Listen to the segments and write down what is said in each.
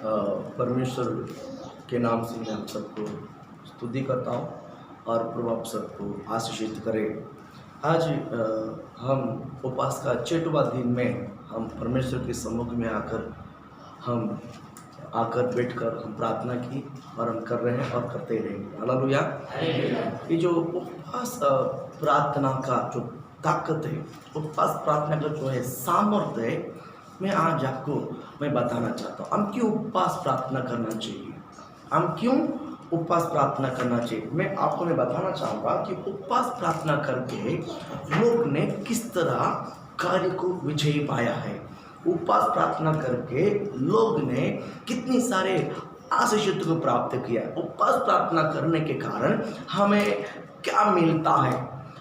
परमेश्वर के नाम से मैं आप सबको स्तुति करता हूँ और प्रभु आप सबको आशीषित करे। आज हम उपवास का 6वां दिन में हम परमेश्वर के सम्मुख में आकर बैठकर हम प्रार्थना की और हम कर रहे हैं और करते रहेंगे। हालेलुया। ये जो उपवास प्रार्थना का जो ताकत है, उपवास प्रार्थना का जो है सामर्थ्य है, मैं आज आपको बताना चाहता हूँ। हम क्यों उपवास प्रार्थना करना चाहिए, हम क्यों उपवास प्रार्थना करना चाहिए। मैं आपको बताना चाहूँगा कि उपवास प्रार्थना करके लोग ने किस तरह कार्य को विजयी पाया है। उपवास प्रार्थना करके लोग ने कितनी सारे आशीष को प्राप्त किया। उपवास प्रार्थना करने के कारण हमें क्या मिलता है,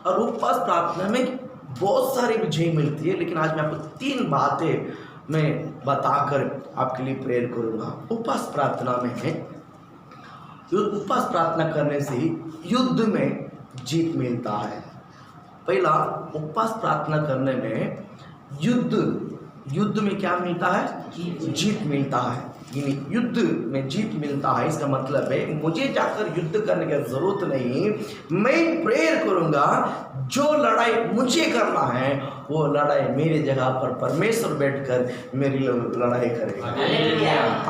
और उपवास प्रार्थना में बहुत सारी विजय मिलती है। लेकिन आज मैं आपको 3 बातें मैं बताकर आपके लिए प्रेयर करूँगा। उपवास प्रार्थना में है, उपवास प्रार्थना करने से युद्ध में जीत मिलता है। पहला, उपवास प्रार्थना करने में युद्ध में क्या मिलता है? जीत मिलता है। युद्ध में जीत मिलता है, इसका मतलब है मुझे जाकर युद्ध करने की जरूरत नहीं। मैं प्रेयर करूंगा, जो लड़ाई मुझे करना है वो लड़ाई मेरी जगह पर परमेश्वर बैठकर मेरी लड़ाई करेगा।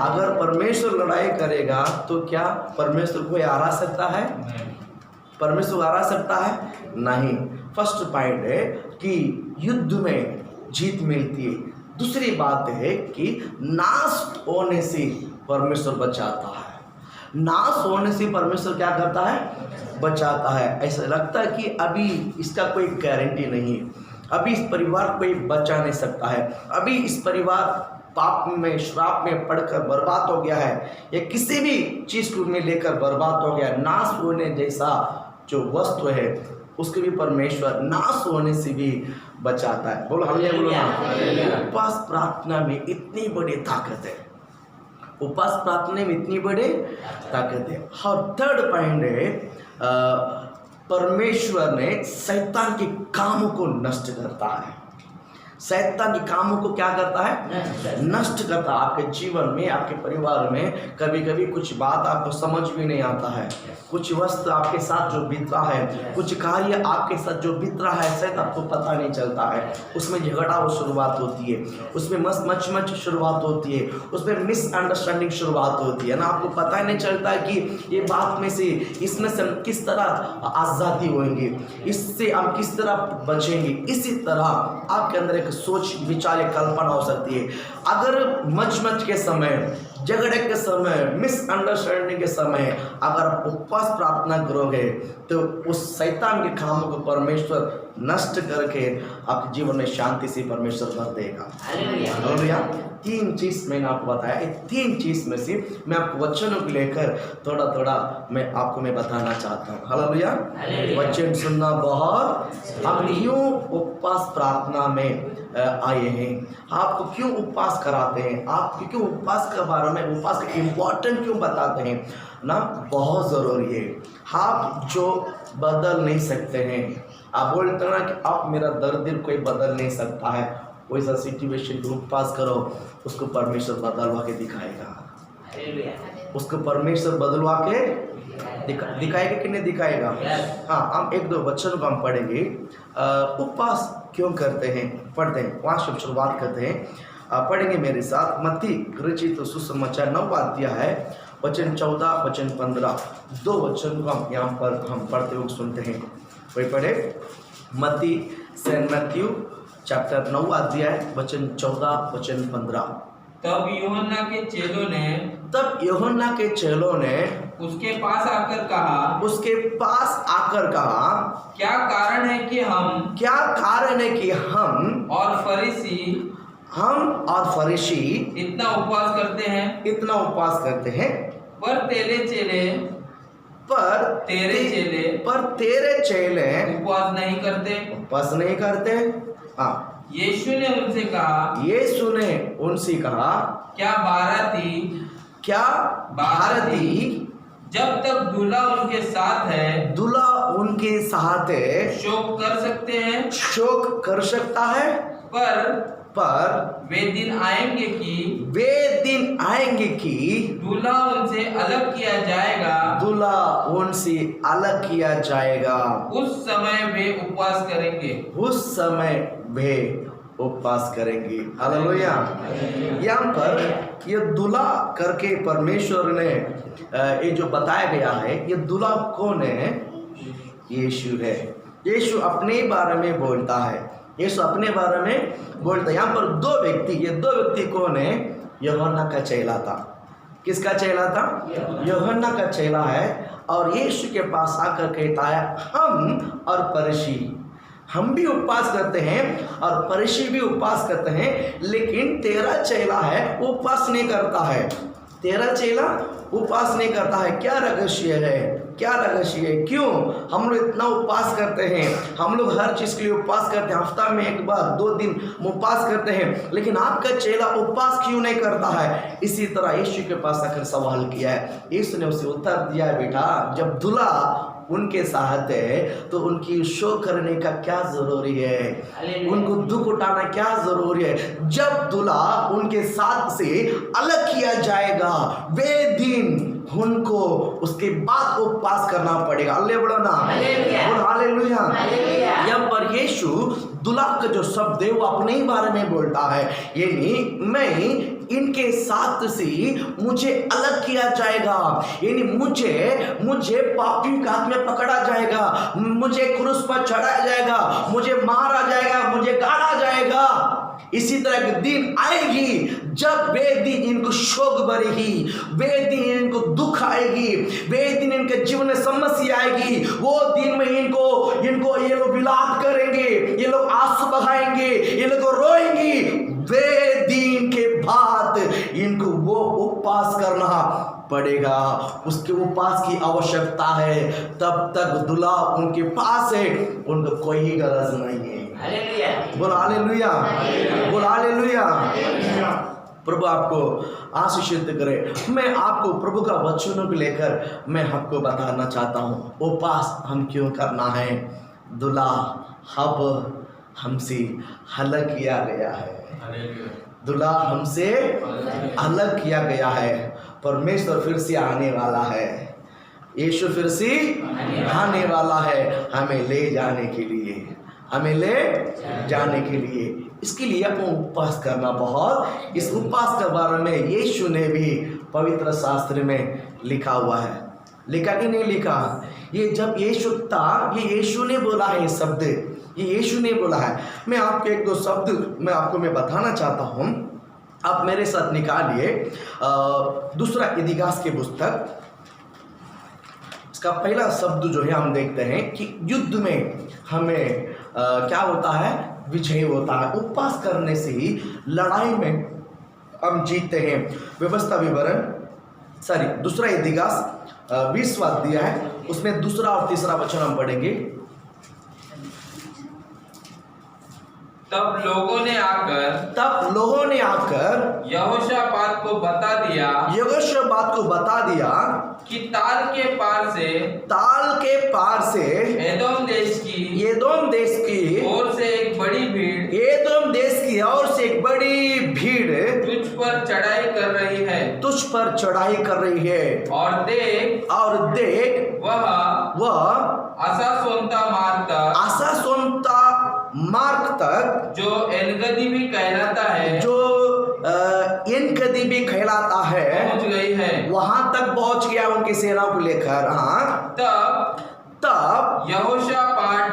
अगर परमेश्वर लड़ाई करेगा तो क्या परमेश्वर कोई हरा सकता है? परमेश्वर हरा सकता है? नहीं। फर्स्ट पॉइंट है कि युद्ध में जीत मिलती है। दूसरी बात है कि नाश होने से परमेश्वर बचाता है। नाश होने से परमेश्वर क्या करता है? बचाता है। ऐसा लगता है कि अभी इसका कोई गारंटी नहीं है, अभी इस परिवार को कोई बचा नहीं सकता है, अभी इस परिवार पाप में श्राप में पड़कर बर्बाद हो गया है, या किसी भी चीज को में लेकर बर्बाद हो गया। नाश होने जैसा जो वस्तु है उसको भी परमेश्वर नाश होने से भी बचाता है। बोलो हालेलुया, बोलो ना। उपवास प्रार्थना में इतनी बड़ी ताकत है, उपवास प्रार्थना में इतनी बड़ी ताकत है। और थर्ड पॉइंट है, परमेश्वर ने शैतान के कामों को नष्ट करता है। शैतान के कामों को क्या करता है? नष्ट करता है। आपके जीवन में, आपके परिवार में कभी कभी कुछ बात आपको समझ भी नहीं आता है, कुछ वस्तु आपके साथ जो बीत रहा है, कुछ कार्य आपके साथ जो बीत रहा है, शायद आपको पता नहीं चलता है। उसमें झगड़ा वो शुरुआत होती है, उसमें मच शुरुआत होती है, उसमें मिसअंडरस्टैंडिंग शुरुआत होती है ना। आपको पता ही नहीं चलता कि ये बात में से, इसमें से हम किस तरह आज़ादी होंगे, इससे हम किस तरह बचेंगे। इसी तरह आपके अंदर एक सोच विचार कल्पना हो सकती है। अगर मच के समय, झगड़े के समय, मिसअंडरस्टैंडिंग के समय अगर उपवास प्रार्थना करोगे तो उस शैतान के कामों को परमेश्वर नष्ट करके आपके जीवन में शांति से परमेश्वर भर देगा। हालेलुया। 3 चीज मैंने आपको बताया। 3 चीज में से मैं आपको वचनों को लेकर थोड़ा मैं आपको बताना चाहता हूँ। हालेलुया। वचन सुनना बहुत। हम क्यों उपवास प्रार्थना में आए हैं, आपको क्यों उपवास कराते हैं, आप क्यों उपवास के बारे में, उपवास का इम्पोर्टेंट क्यों बताते हैं ना, बहुत ज़रूरी है। आप जो बदल नहीं सकते हैं, आप बोलते हैं ना कि आप मेरा दर्द कोई बदल नहीं सकता है, वैसा सिचुएशन को उपवास करो, उसको परमेश्वर बदलवा के दिखाएगा। उसको परमेश्वर बदलवा के दिखाएगा कि नहीं दिखाएगा? हाँ, हम 1-2 वचन को हम पढ़ेंगे। उपवास क्यों करते हैं, पढ़ते हैं, वहाँ से शुरुआत करते हैं। पढ़ेंगे मेरे साथ। मत्ती रचित सुसमाचार 9वां अध्याय है, वचन 14, वचन 15। 2 वचन को हम यहाँ पर हम पढ़ते हुए सुनते हैं। वही पढ़े। मत्ती सेंट मैथ्यू चैप्टर 9वां अध्याय, वचन 14, वचन 15। तब यूहन्ना के चेलों ने उसके पास आकर कहा, क्या कारण है कि हम और फरीसी इतना उपवास करते हैं, पर तेरे चेले उपवास नहीं करते। हाँ, यीशु ने उनसे कहा, क्या भारती जब तक दूल्हा उनके साथ है शोक कर सकता है, पर पर वे दिन आएंगे कि दूल्हा उनसे अलग किया जाएगा, दूल्हा उनसे अलग किया जाएगा। उस समय वे उपवास करेंगे। हालेलुया। यहाँ पर ये दूल्हा करके परमेश्वर ने ये जो बताया गया है, ये दूल्हा कौन है? यीशु है। यीशु अपने बारे में बोलता है। यहाँ पर दो व्यक्ति कौन है? यूहन्ना का चेला था। किसका चेला था? यूहन्ना का चेला है। और यीशु के पास आकर कहता है, हम और फरीसी हम भी उपवास करते हैं और फरीसी भी उपवास करते हैं, लेकिन तेरा चेला है वो उपवास नहीं करता है। क्या रहस्य है? क्यों हम लोग इतना उपवास करते हैं? हम लोग हर चीज के लिए उपवास करते हैं, हफ्ता में एक बार 2 दिन उपवास करते हैं, लेकिन आपका चेला उपवास क्यों नहीं करता है? इसी तरह यीशु के पास आकर सवाल किया है। यीशु ने उसे उत्तर दिया, बेटा, जब दूल्हा उनके साथ है तो उनकी शोक करने का क्या जरूरी है? उनको दुख उठाना क्या जरूरी है? जब दूल्हा उनके साथ से अलग किया जाएगा, वे दिन उनको उसके बाद उपवास करना पड़ेगा। अल्ले बड़ो ना, हालेलुया। यहाँ पर यीशु दूल्हा का जो शब्द है वो अपने ही बारे में बोलता है, यानी मैं इनके साथ से मुझे अलग किया जाएगा, यानी मुझे पापियों के हाथ में पकड़ा जाएगा, मुझे क्रूस पर चढ़ाया जाएगा, मुझे मारा जाएगा, मुझे गाड़ा जाएगा। इसी तरह के दिन आएगी जब वे दिन इनको शोक भरेगी, वे दिन इनको दुख आएगी, वे दिन इनके जीवन में समस्या आएगी। वो दिन में इनको ये लोग विलाप करेंगे, ये लोग आंसू बहाएंगे, ये लोग रोएंगे। वे दिन के बाद इनको वो उपवास करना पड़ेगा, उसके उपवास की आवश्यकता है। तब तक दूल्हा उनके पास है, उनको कोई गरज नहीं है। बोल हालेलुया, बोल हालेलुया। प्रभु आपको आशीषित करे। मैं आपको प्रभु का वचनों को लेकर मैं आपको बताना चाहता हूँ, उपवास हम क्यों करना है। दूल्हा अब हमसे अलग किया गया है, दूल्हा हमसे अलग किया गया है। परमेश्वर फिर से आने वाला है, यीशु फिर से आने वाला है हमें ले जाने के लिए। इसके लिए आपको उपवास करना बहुत, इस उपवास के बारे में यीशु ने भी पवित्र शास्त्र में लिखा हुआ है। लिखा कि नहीं लिखा? ये जब यीशु था, ये यीशु ने बोला है शब्द, ये यीशु ने बोला है। मैं आपको 1-2 शब्द मैं बताना चाहता हूँ, आप मेरे साथ निकालिए। दूसरा इतिहास की पुस्तक, इसका पहला शब्द जो है हम देखते हैं कि युद्ध में हमें क्या होता है? विजय होता है। उपवास करने से ही लड़ाई में हम जीतते हैं। व्यवस्था विवरण दूसरा इतिहास 20वां अध्याय है, उसमें 2 और 3 वचन हम पढ़ेंगे। तब लोगों ने आकर यहोशापात को बता दिया कि ताल के पार से एदोम देश की ओर से एक बड़ी भीड़ तुझ पर चढ़ाई कर रही है। और देख वह आसासोंता मार्ग तक, जो एनगदी भी कहलाता है, पहुंच गई है। वहां तक पहुंच गया उनकी सेना को लेकर। हाँ, तब यहोशापात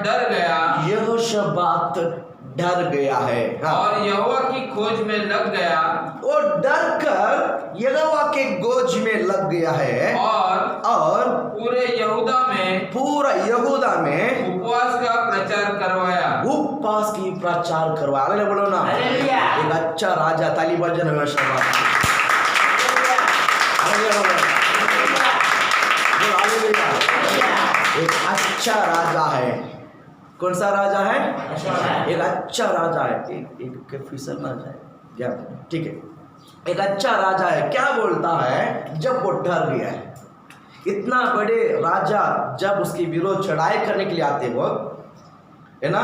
डर गया है। हाँ। और यहोवा की खोज में लग गया, और डर कर यहोवा के खोज में लग गया है। और पूरे यहूदा में उपवास का प्रचार करवाया। अरे बोलो ना, एक अच्छा राजा, ताली बजाने में शाबाश। एक अच्छा राजा है। कौन सा राजा है? एक अच्छा राजा है। एक फिसल ना जाए, ठीक है। एक अच्छा राजा है। क्या बोलता है? जब वो डर गया है, इतना बड़े राजा जब उसके विरोध चढ़ाई करने के लिए आते वक्त है ना।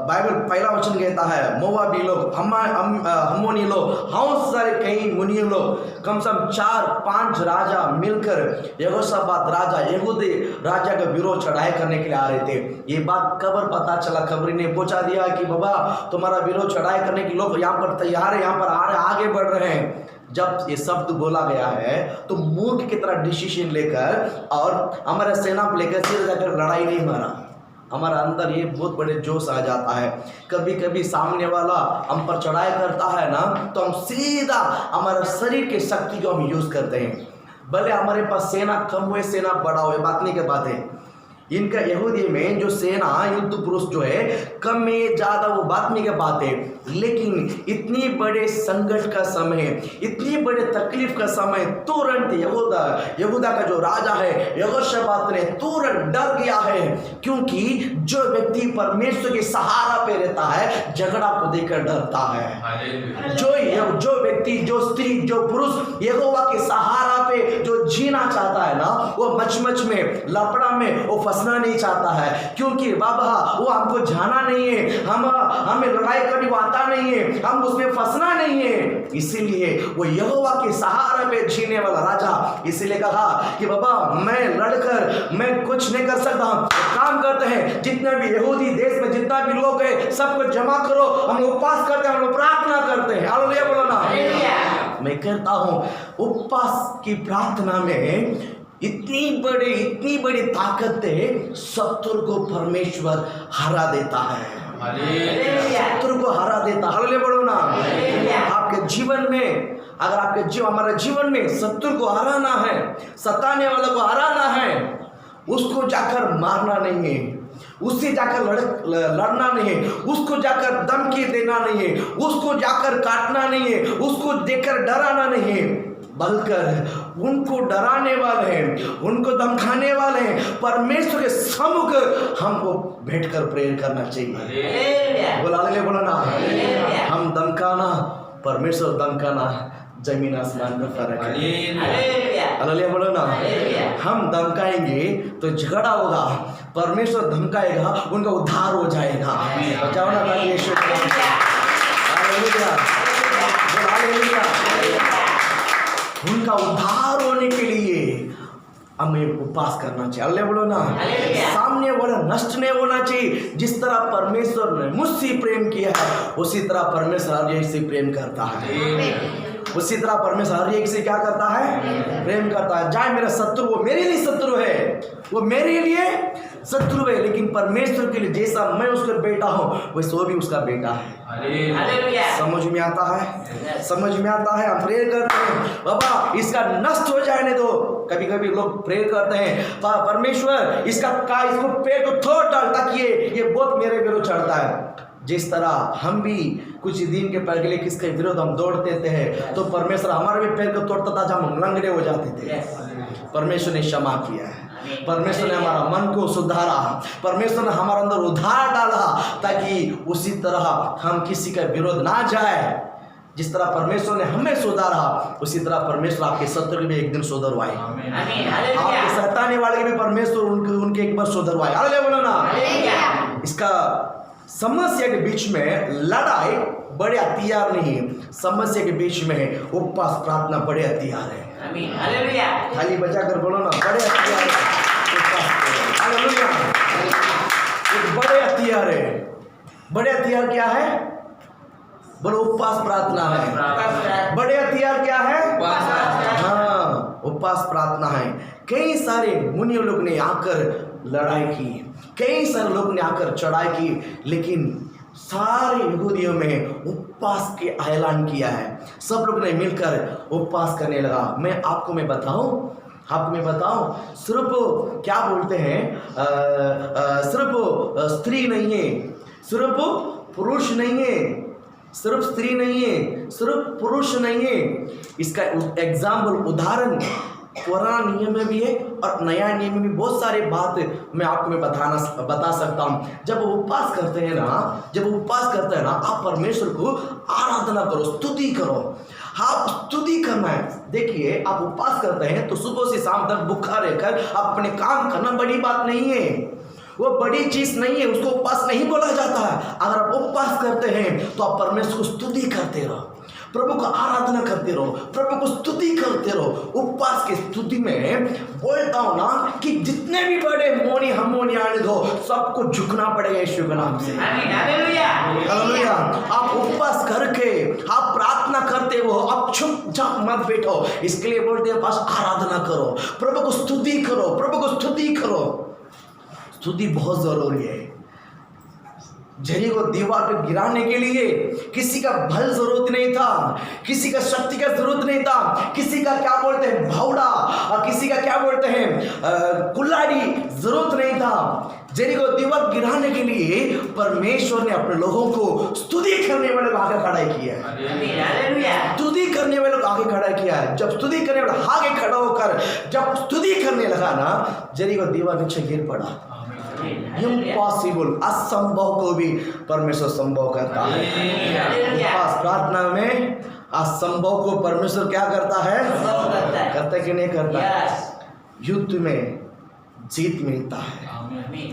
बाइबल पहला वचन कहता है मोवाबी लोग, अम्मोनी लोग, बहुत सारे कई मुनि लोग, कम से कम 4-5 राजा मिलकर यहोशापात राजा, यहूदी राजा का विरोध चढ़ाई करने के लिए आ रहे थे। ये बात कबर पता चला, खबरी ने पूछा दिया कि बाबा तुम्हारा विरोध चढ़ाई करने के लोग यहाँ पर तैयार है, यहाँ पर आ रहे, आगे बढ़ रहे हैं। जब ये शब्द बोला गया है तो मूर्ख की तरह डिसीजन लेकर और हमारे सेना को लेकर सीधे जाकर लड़ाई नहीं मारा। हमारा अंदर ये बहुत बड़े जोश आ जाता है। कभी कभी सामने वाला हम पर चढ़ाई करता है ना, तो हम सीधा हमारे शरीर की शक्ति को हम यूज करते हैं। भले हमारे पास सेना कम हुए सेना बड़ा हुए, बात नहीं की बात है। इनका यहूदी में जो सेना युद्ध पुरुष जो है कम में ज्यादा वो बात नहीं की बात है, लेकिन इतनी बड़े संकट का समय, इतनी बड़े तकलीफ का समय, तुरंत यहूदा का जो राजा है यहोशापात ने तुरंत डर गया है। क्योंकि जो व्यक्ति परमेश्वर के सहारा पे रहता है झगड़ा को देखकर डरता है। जो व्यक्ति, जो स्त्री, जो पुरुष यहोवा के सहारा पे जो जीना चाहता है ना, वो मच में लपड़ा में वो फंसना नहीं चाहता है। क्योंकि बाबा वो हमको जाना नहीं है, हमें लड़ाई करने को आता नहीं है, हम उसमें फंसना नहीं है। इसीलिए वो यहोवा के सहारा पे जीने वाला राजा इसीलिए कहा कि बाबा मैं लड़कर मैं कुछ नहीं कर सकता, काम करते हैं, जितने भी यहूदी देश में जितना भी लोग है सबको जमा करो, हम उपवास करते हैं, हम लोग प्रार्थना करते हैं। हालेलुया बोलो ना। मैं कहता हूँ उपवास की प्रार्थना में इतनी बड़ी ताकत है, शत्रु को परमेश्वर हरा देता है। शत्रु को हरा देता। हालेलुया बोलो ना। आपके जीवन में अगर हमारे जीवन में शत्रु को हराना है, सताने वाला को हराना है, उसको जाकर मारना नहीं है, उससे जाकर लड़ना नहीं है, उसको जाकर धमकी देना नहीं है, उसको जाकर काटना नहीं है, उसको देखकर डराना नहीं है, बल्कि उनको डराने वाले हैं, उनको धमकाने वाले हैं, परमेश्वर के सम्मुख हमको बैठकर प्रेयर करना चाहिए। बोला बोला ना। हम धमकाना, परमेश्वर धमकाना जमीन आसमान में फर्क है। हालेलुया बोलो ना। हम धमकाएंगे तो झगड़ा होगा, परमेश्वर धमकाएगा उनका उद्धार हो जाएगा। जाओ ना यीशु। हालेलुया। उनका उद्धार होने के लिए हमें उपवास करना चाहिए। हालेलुया बोलो ना। सामने वाला नष्ट नहीं होना चाहिए। जिस तरह परमेश्वर ने मुझसे प्रेम किया है उसी तरह परमेश्वर हर एक से प्रेम करता है। उसी तरह परमेश्वर हर एक से क्या करता है? प्रेम करता है। चाहे मेरा शत्रु, वो मेरे लिए शत्रु है, वो मेरे लिए शत्रु है, लेकिन परमेश्वर के लिए जैसा मैं उसका बेटा हूँ वैसे वो भी उसका बेटा है। समझ में आता है? समझ में आता है। हम प्रेयर करते हैं बाबा इसका नष्ट हो जाने दो। कभी कभी लोग प्रेयर करते हैं परमेश्वर इसको पेट को तोड़ डाल ताकि ये बहुत मेरे विरुद्ध चढ़ता है। जिस तरह हम भी कुछ दिन के पहले किसके विरोध हम दौड़ते थे तो परमेश्वर हमारे भी पैर को तोड़ता था जब हम लंगड़े हो जाते थे। परमेश्वर ने क्षमा किया है, परमेश्वर ने हमारा मन को सुधारा, परमेश्वर ने हमारे अंदर उद्धार डाला ताकि उसी तरह हम किसी का विरोध ना जाए। जिस तरह परमेश्वर ने हमें सुधारा उसी तरह परमेश्वर आपके शत्रु भी एक दिन सुधरवाए, आपके सताने वाले भी परमेश्वर उनके एक बार सुधरवाए। हालेलुया बोलो ना। इसका समस्या के बीच में लड़ाई बड़े हथियार नहीं है, समस्या के बीच में उपवास प्रार्थना बड़े हथियार है। थाली बजा कर बोलो ना, बड़े हथियार है। हालेलुया। एक बड़े हथियार है। बड़े हथियार क्या है? बोलो उपवास प्रार्थना है। बड़े हथियार क्या है? हाँ, उपवास प्रार्थना है। कई सारे मुनि लोग ने आकर लड़ाई की, कई सारे लोग ने आकर चढ़ाई की, लेकिन सारे यहूदियों में उपवास के ऐलान किया है। सब लोग ने मिलकर उपवास करने लगा। आपको मैं बताऊं सिर्फ क्या बोलते हैं, सिर्फ स्त्री नहीं है, सिर्फ पुरुष नहीं है, सिर्फ स्त्री नहीं है, सिर्फ पुरुष नहीं है। इसका एग्जाम्पल, उदाहरण पुराना नियम में भी है और नया नियम में भी बहुत सारी बात मैं आपको बता सकता हूँ। जब उपवास करते हैं ना, आप परमेश्वर को आराधना करो, स्तुति करो। आप स्तुति करना है। देखिए आप उपवास करते हैं तो सुबह से शाम तक भूखा रहकर आप अपने काम करना बड़ी बात नहीं है। वो बड़ी चीज नहीं है, उसको उपवास नहीं बोला जाता है। अगर आप उपवास करते हैं तो आप परमेश्वर को स्तुति करते रहो, प्रभु को आराधना करते रहो, प्रभु को स्तुति करते रहो। उपवास की स्तुति में बोलता हूं ना कि जितने भी बड़े मोनी हमोनी आने दो, सबको झुकना पड़ेगा यीशु के नाम से। हालेलुया। आप उपवास करके आप प्रार्थना करते हो, आप चुपचाप मत बैठो। इसके लिए बोलते हैं बस आराधना करो, प्रभु को स्तुति करो, प्रभु को स्तुति करो। स्तुति बहुत जरूरी है। यरीहो दीवार पे गिराने के लिए किसी का बल जरूरत नहीं था, किसी का शक्ति का जरूरत नहीं था, किसी का क्या बोलते हैं भावड़ा और किसी का क्या बोलते हैं कुल्हाड़ी जरूरत नहीं था। यरीहो दीवार गिराने के लिए परमेश्वर ने अपने लोगों को स्तुति करने वाले को आगे खड़ा किया है। स्तुति करने वाले को आगे खड़ा किया है। जब स्तुति करने वाला आगे खड़ा होकर जब स्तुति करने लगा ना, यरीहो दीवार नीचे गिर पड़ा। इम्पॉसिबल, असंभव को भी परमेश्वर संभव करता है। उपवास प्रार्थना में असंभव को परमेश्वर क्या करता है? करता है कि नहीं करता? युद्ध में जीत मिलता है।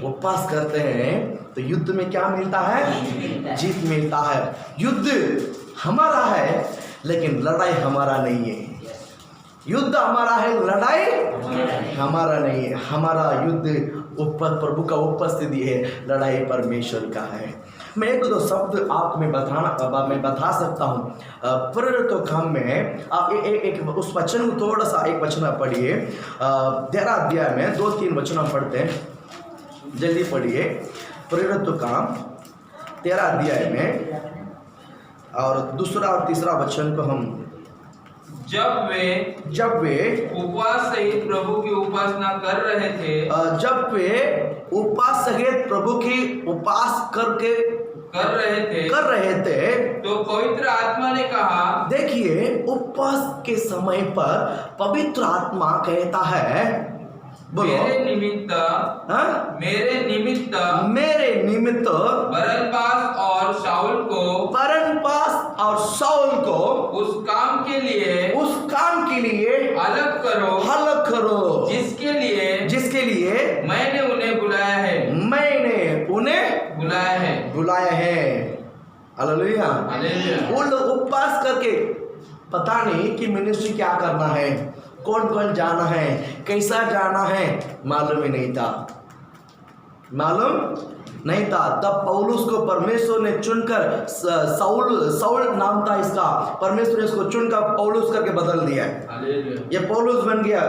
उपवास करते हैं तो युद्ध में क्या मिलता है? जीत मिलता है। युद्ध हमारा है लेकिन लड़ाई हमारा नहीं है। युद्ध हमारा है, लड़ाई हमारा नहीं है। हमारा युद्ध ऊपर प्रभु का उपस्थिति है, लड़ाई परमेश्वर का है। मैं एक दो शब्द आपको मैं बता सकता हूँ। प्रेरितों के काम में आप एक उस वचन को थोड़ा सा एक वचन पढ़िए। 13 अध्याय में 2-3 वचन पढ़ते हैं, जल्दी पढ़िए। प्रेरितों का काम 13 अध्याय में और दूसरा और तीसरा वचन को हम जब वे उपवास सहित प्रभु की उपासना कर रहे थे, जब वे उपवास सहित प्रभु की उपास कर रहे थे तो पवित्र आत्मा ने कहा। देखिए, उपवास के समय पर पवित्र आत्मा कहता है, बोलो, मेरे निमित्त बरनबास और शाऊल को उस काम के लिए अलग करो जिसके लिए मैंने उन्हें बुलाया है। हालेलुया। वो लोग उपवास करके पता नहीं कि मिनिस्ट्री क्या करना है, कौन कौन जाना है, कैसा जाना है, मालूम नहीं था। तब पौलुस को परमेश्वर ने चुनकर, साउल नाम था इसका, परमेश्वर ने इसको चुनकर पौलुस करके बदल दिया। ये पौलुस बन गया।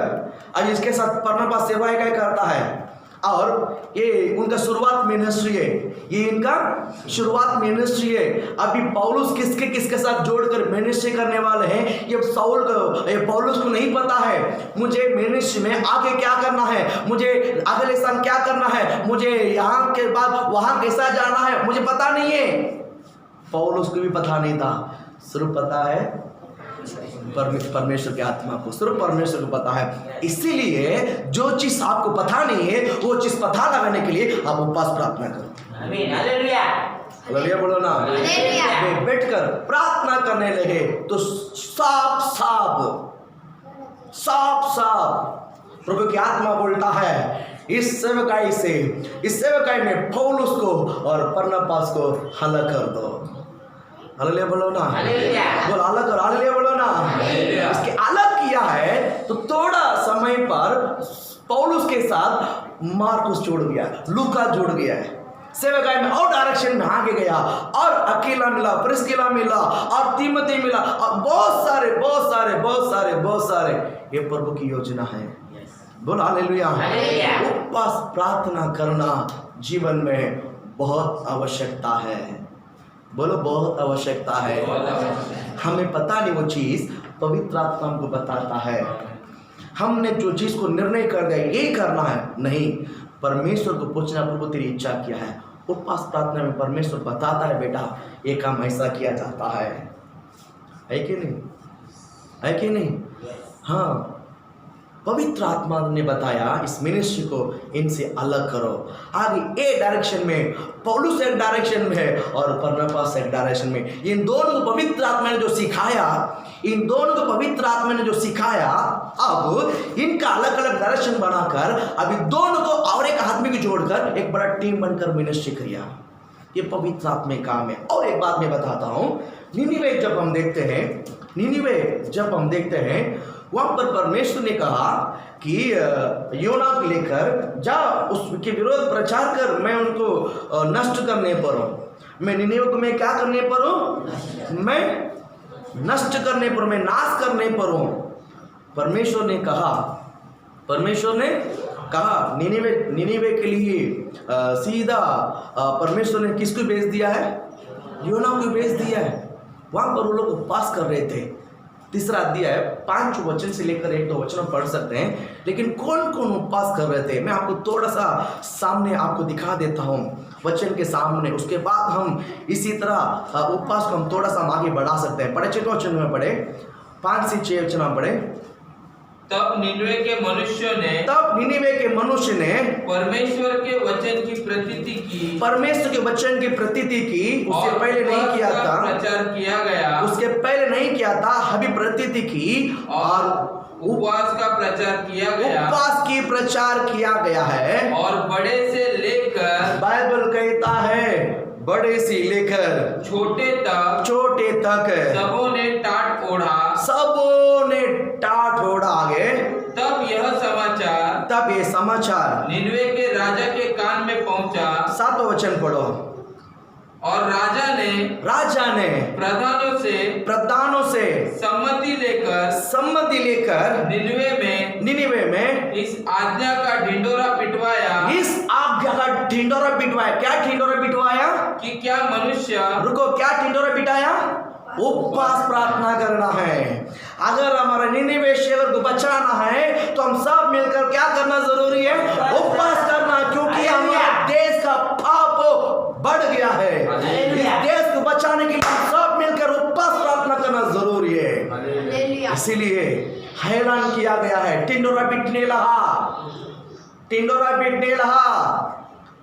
आज इसके साथ बरनबास सेवा क्या करता है, और ये उनका शुरुआत मिनिस्ट्री है, ये इनका शुरुआत मिनिस्ट्री है। अभी पौलुस किसके साथ जोड़कर मिनिस्ट्री करने वाले हैं, ये पौलुस को नहीं पता है मुझे मिनिस्ट्री में आगे क्या करना है, मुझे अगले साल क्या करना है, मुझे यहाँ के बाद वहाँ कैसा जाना है, मुझे पता नहीं है। पौलुस को भी पता नहीं था, सिर्फ पता है परमेश्वर के आत्मा को, सिर्फ परमेश्वर को पता है। इसीलिए जो चीज आपको पता नहीं है वो चीज पता लगाने के लिए आप उपवास प्रार्थना करो। आमीन, हालेलुया, हालेलुया बोलो ना। बैठकर प्रार्थना करने लगे तो साफ प्रभु की आत्मा बोलता है, इस सेवकाई में पौलुस को और बरनबास को अलग कर दो। हालेलुया बोलो ना। बोल अलग करो, हालेलुया बोलो ना। इसके अलग किया है तो थोड़ा समय पर पौलुस के साथ मार्कुस जुड़ गया, लूका जुड़ गया है, सेवकाई में और डायरेक्शन में आगे गया, और अकेला मिला, प्रिस्किला मिला, और तीमोथी मिला, और बहुत सारे। ये प्रभु की योजना है। बोल हालेलुया। उपवास प्रार्थना करना जीवन में बहुत आवश्यकता है। बोलो बहुत आवश्यकता है। हमें पता नहीं वो चीज, पवित्र आत्मा हमको बताता है। हमने जो चीज को निर्णय कर दिया यही करना है, नहीं, परमेश्वर को पूछना, प्रभु तेरी इच्छा क्या है। उपवास प्रार्थना में परमेश्वर बताता है, बेटा ये काम ऐसा किया जाता है कि नहीं? हाँ, पवित्र आत्मा ने बताया इस मिनिस्ट्री को इनसे अलग करो। आगे एक डायरेक्शन में, पौलुस एक डायरेक्शन में है और बरनबास एक डायरेक्शन में। इन दोनों को पवित्र आत्मा ने जो सिखाया, इन दोनों को पवित्र आत्मा ने जो सिखाया, अब इनका अलग अलग डायरेक्शन बनाकर अभी दोनों को और एक आदमी को जोड़कर एक बड़ा टीम बनकर मिनिस्ट्री किया। ये पवित्र आत्मा का काम है। और एक बात मैं बताता हूं, निनिवे जब हम देखते हैं वहां पर परमेश्वर ने कहा कि योना को लेकर जा, उसके विरोध प्रचार कर, मैं उनको नष्ट करने पर हूं। मैं निनिवे को मैं क्या करने पर हूं? मैं नष्ट करने पर, मैं नाश करने पर हूं। परमेश्वर ने कहा निनिवे के लिए सीधा परमेश्वर ने किसको भेज दिया है? योना को भेज दिया है। वहां पर वो लोग उपवास कर रहे थे। तीसरा अध्याय 5 वचन से लेकर 1-2 वचन पढ़ सकते हैं, लेकिन कौन कौन उपवास कर रहे थे मैं आपको थोड़ा सा सामने आपको दिखा देता हूं वचन के सामने। उसके बाद हम इसी तरह उपवास को हम थोड़ा सा आगे बढ़ा सकते हैं। पढ़े 6 वचन में पढ़े, 5 से 6 वचन पढ़े। तब निनिवे के मनुष्य ने परमेश्वर के वचन की प्रतीति की। उससे पहले नहीं किया था, प्रचार किया गया। उसके पहले नहीं किया था, अभी प्रतीति की और उपवास का प्रचार किया गया। उपवास की प्रचार किया गया है। और बड़े से लेकर, बाइबल कहता है बड़े से लेकर छोटे तक सबों ने टाट ओढ़ा। आगे तब ये समाचार निनिवे के राजा के कान में पहुंचा। 7 वचन पढ़ो। और राजा ने प्रधानों से सम्मति लेकर निनिवे में इस आज्ञा का ढिंडोरा पिटवाया। क्या ढिंडोरा पिटवाया? कि क्या मनुष्य, रुको, क्या ढिंडोरा पिटाया? उपवास प्रार्थना करना है। अगर हमारा निनिवे शहर को बचाना है तो हम सब मिलकर क्या करना जरूरी है? उपवास करना, क्योंकि हमारे देश का पाप बढ़ गया है। इस देश को बचाने के लिए हम सब मिलकर उपवास प्रार्थना करना जरूरी है। इसीलिए हैरान किया गया है। टिंडोरा पिटने लगा।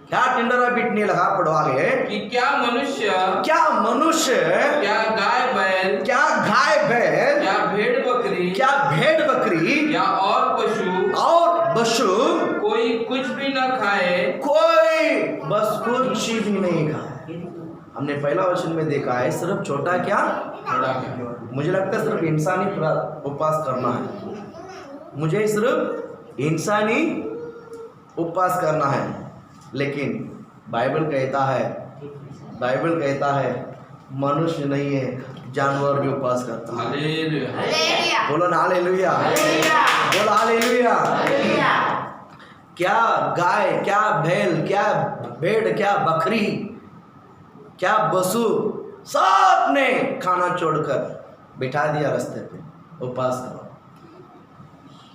क्या टिंडोरा पिटने लगा? पढ़ो आगे। कि क्या मनुष्य, क्या गाय बैल, क्या भेड़ बकरी, या और पशु कोई कुछ भी न खाए। बस कुछ भी नहीं खाए। हमने पहला वचन में देखा है सिर्फ छोटा क्या, मुझे लगता है सिर्फ इंसानी उपवास करना है। मुझे सिर्फ इंसानी उपवास करना है, लेकिन बाइबल कहता है मनुष्य नहीं है, जानवर भी उपवास करता है। बोलो ना हालेलुया। बोलो हालेलुया। क्या गाय, क्या बैल, क्या भेड़, क्या बकरी, क्या पशु, सब ने खाना छोड़कर बिठा दिया रास्ते पे, उपवास करो।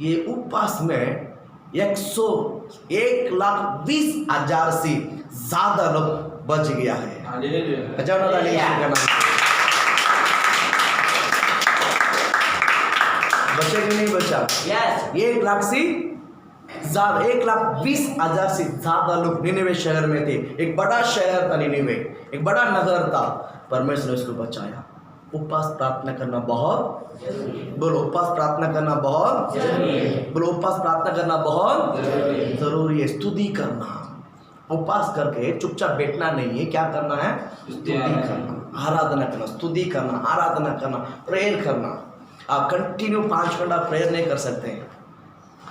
ये उपवास में 1,20,000 से ज्यादा लोग बच गया है। बचे कि नहीं बचा? 1,20,000 से ज्यादा लोग निनिवे शहर में थे। एक बड़ा शहर था निनिवे, एक बड़ा नगर था। परमेश्वर ने उसको बचाया। उपवास प्रार्थना करना बहुत, बोलो उपवास प्रार्थना करना बहुत, बोलो उपवास प्रार्थना करना बहुत जरूरी है। स्तुति करना, उपवास करके चुपचाप बैठना नहीं है। क्या करना है? स्तुति करना, आराधना करना, स्तुति करना, आराधना करना, प्रेयर करना। आप कंटिन्यू 5 घंटा प्रेयर नहीं कर सकते हैं।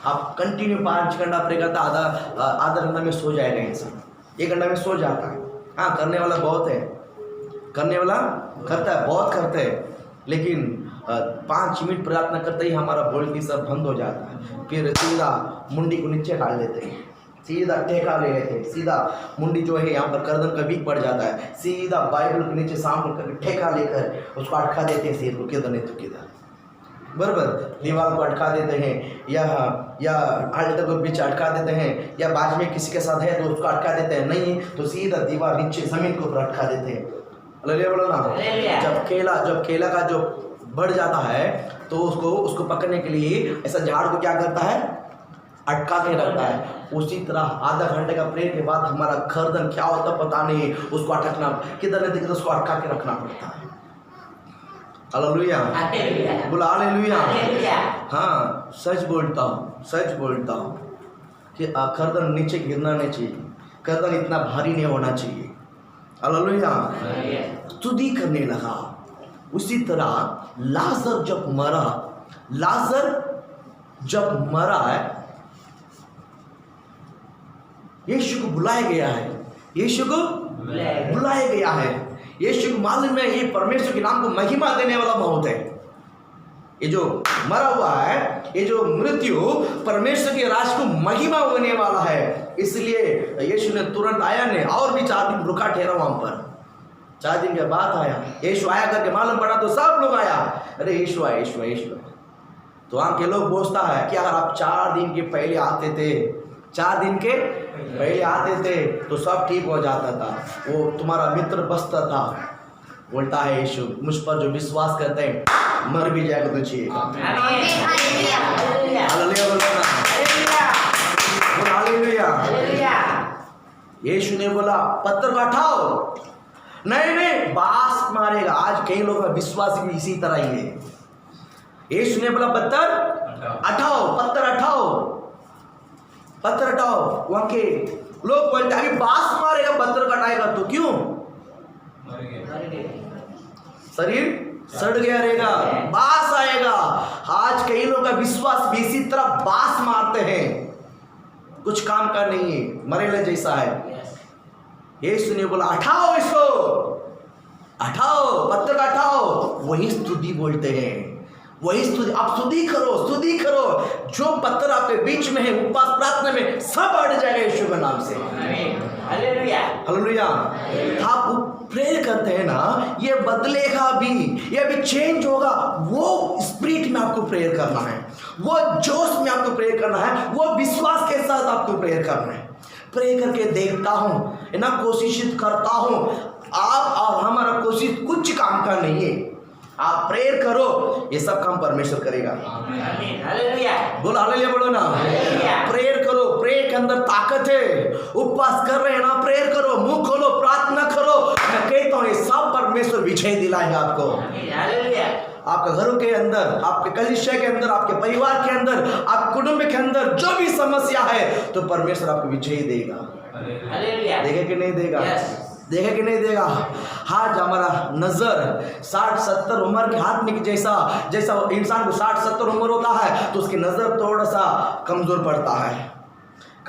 आप कंटिन्यू 5 घंटा प्रेयर करता, आधा घंटा में सो जाएगा इंसान, 1 घंटा में सो जाता है। हाँ, करने वाला बहुत है, करने वाला करता है, बहुत करते हैं, लेकिन 5 मिनट प्रार्थना करते ही हमारा बोलती सब बंद हो जाता है। फिर सीधा मुंडी को नीचे डाल देते हैं, सीधा टेका ले लेते हैं, सीधा मुंडी जो है यहाँ पर गर्दन का बीच पड़ जाता है, सीधा बाइबल के नीचे सामने करके ठेका लेकर उसको अटका देते हैं सिर को, किधर नहीं तो किधर, बराबर दीवार को अटका देते हैं, या आल्टर को बीच अटका देते हैं, या बाजू में किसी के साथ है तो उसको अटका देते हैं, नहीं तो सीधा दीवार नीचे जमीन के ऊपर अटका देते हैं। बोलो ना। जब केला का जो बढ़ जाता है तो उसको पकड़ने के लिए ऐसा झाड़ को क्या करता है? अटका के रखता है। उसी तरह आधा घंटे का प्रेयर के बाद हमारा गर्दन क्या होता पता नहीं, उसको अटकना, किधर नहीं किधर उसको अटका के रखना पड़ता है। हालेलुया, बोला हालेलुया। हालेलुया। हाँ, सच बोलता हूँ कि गर्दन नीचे गिरना नहीं चाहिए, गर्दन इतना भारी नहीं होना चाहिए। हालेलुया। स्तुति करने लगा। उसी तरह लाजर जब मरा है, यीशु को बुलाया गया है, यीशु को बुलाया गया है। यीशु को मालूम है ये परमेश्वर के नाम को महिमा देने वाला मौत है। ये जो मरा हुआ है, ये जो मृत्यु परमेश्वर के राज को महिमा होने वाला है। इसलिए यीशु ने तुरंत आया नहीं, और भी 4 दिन रुका ठहरा वहां पर। 4 दिन के बाद आया, यीशु आया करके मालूम पड़ा तो सब लोग आया, अरे यीशु आया, यीशु आया, यीशु आया। तो वहां के लोग बोलता है कि अगर आप 4 दिन के पहले आते थे, 4 दिन के पहले आते थे तो सब ठीक हो जाता था, वो तुम्हारा मित्र बचता था। बोलता है यीशु, मुझ पर जो विश्वास करते हैं मर भी जाएगा तो चाहिए। यीशु ने बोला पत्थर को हटाओ, नहीं बांस मारेगा। आज कई लोगों का विश्वास भी इसी तरह ही है। यीशु ने बोला पत्थर हटाओ, पत्थर हटाओ। वहां के लोग बोलते अभी बांस मारेगा, पत्थर कटाएगा तो क्यों? शरीर सड़ गया रहेगा, बांस आएगा। आज कई लोगों का विश्वास भी इसी तरह बांस मारते हैं, कुछ काम का नहीं है, मरेले जैसा है। यीशु ने बोला हटाओ इसको, हटाओ, पत्थर का हटाओ। वही स्तुति बोलते हैं, वही स्तुति। आप स्तुति करो। जो पत्थर आपके बीच में है, उपवास प्रार्थना में सब हट जाएगा यीशु के नाम से। हालेलुया। आप प्रेयर करते हैं ना, ये बदलेगा भी, ये भी चेंज होगा। वो स्पिरिट में आपको प्रेयर करना है, वो जोश में आपको प्रेयर करना है, वो विश्वास के साथ आपको प्रेयर करना है। प्रे करके देखता हूँ ना, कोशिश करता हूँ। आप और हमारा कोशिश कुछ काम का नहीं है। आप प्रेयर करो, ये सब काम परमेश्वर करेगा। बोलो हालेलुया, बोलो ना। प्रेयर करो, प्रेयर के अंदर ताकत है। उपवास कर रहे हैं ना, प्रेयर करो, मुंह खोलो, प्रार्थना करो। मैं कहता हूँ ये सब परमेश्वर विजय दिलाएगा आपको। आपके घरों के अंदर, आपके कलीसिया के अंदर, आपके परिवार के अंदर, आपके कुटुंब के अंदर जो भी समस्या है, तो परमेश्वर आपको विजय देगा। देगा कि नहीं देगा? देगा कि नहीं देगा? आज हमारा नजर 60-70 उम्र के आदमी की जैसा इंसान को 60-70 उम्र होता है तो उसकी नजर थोड़ा सा कमजोर पड़ता है।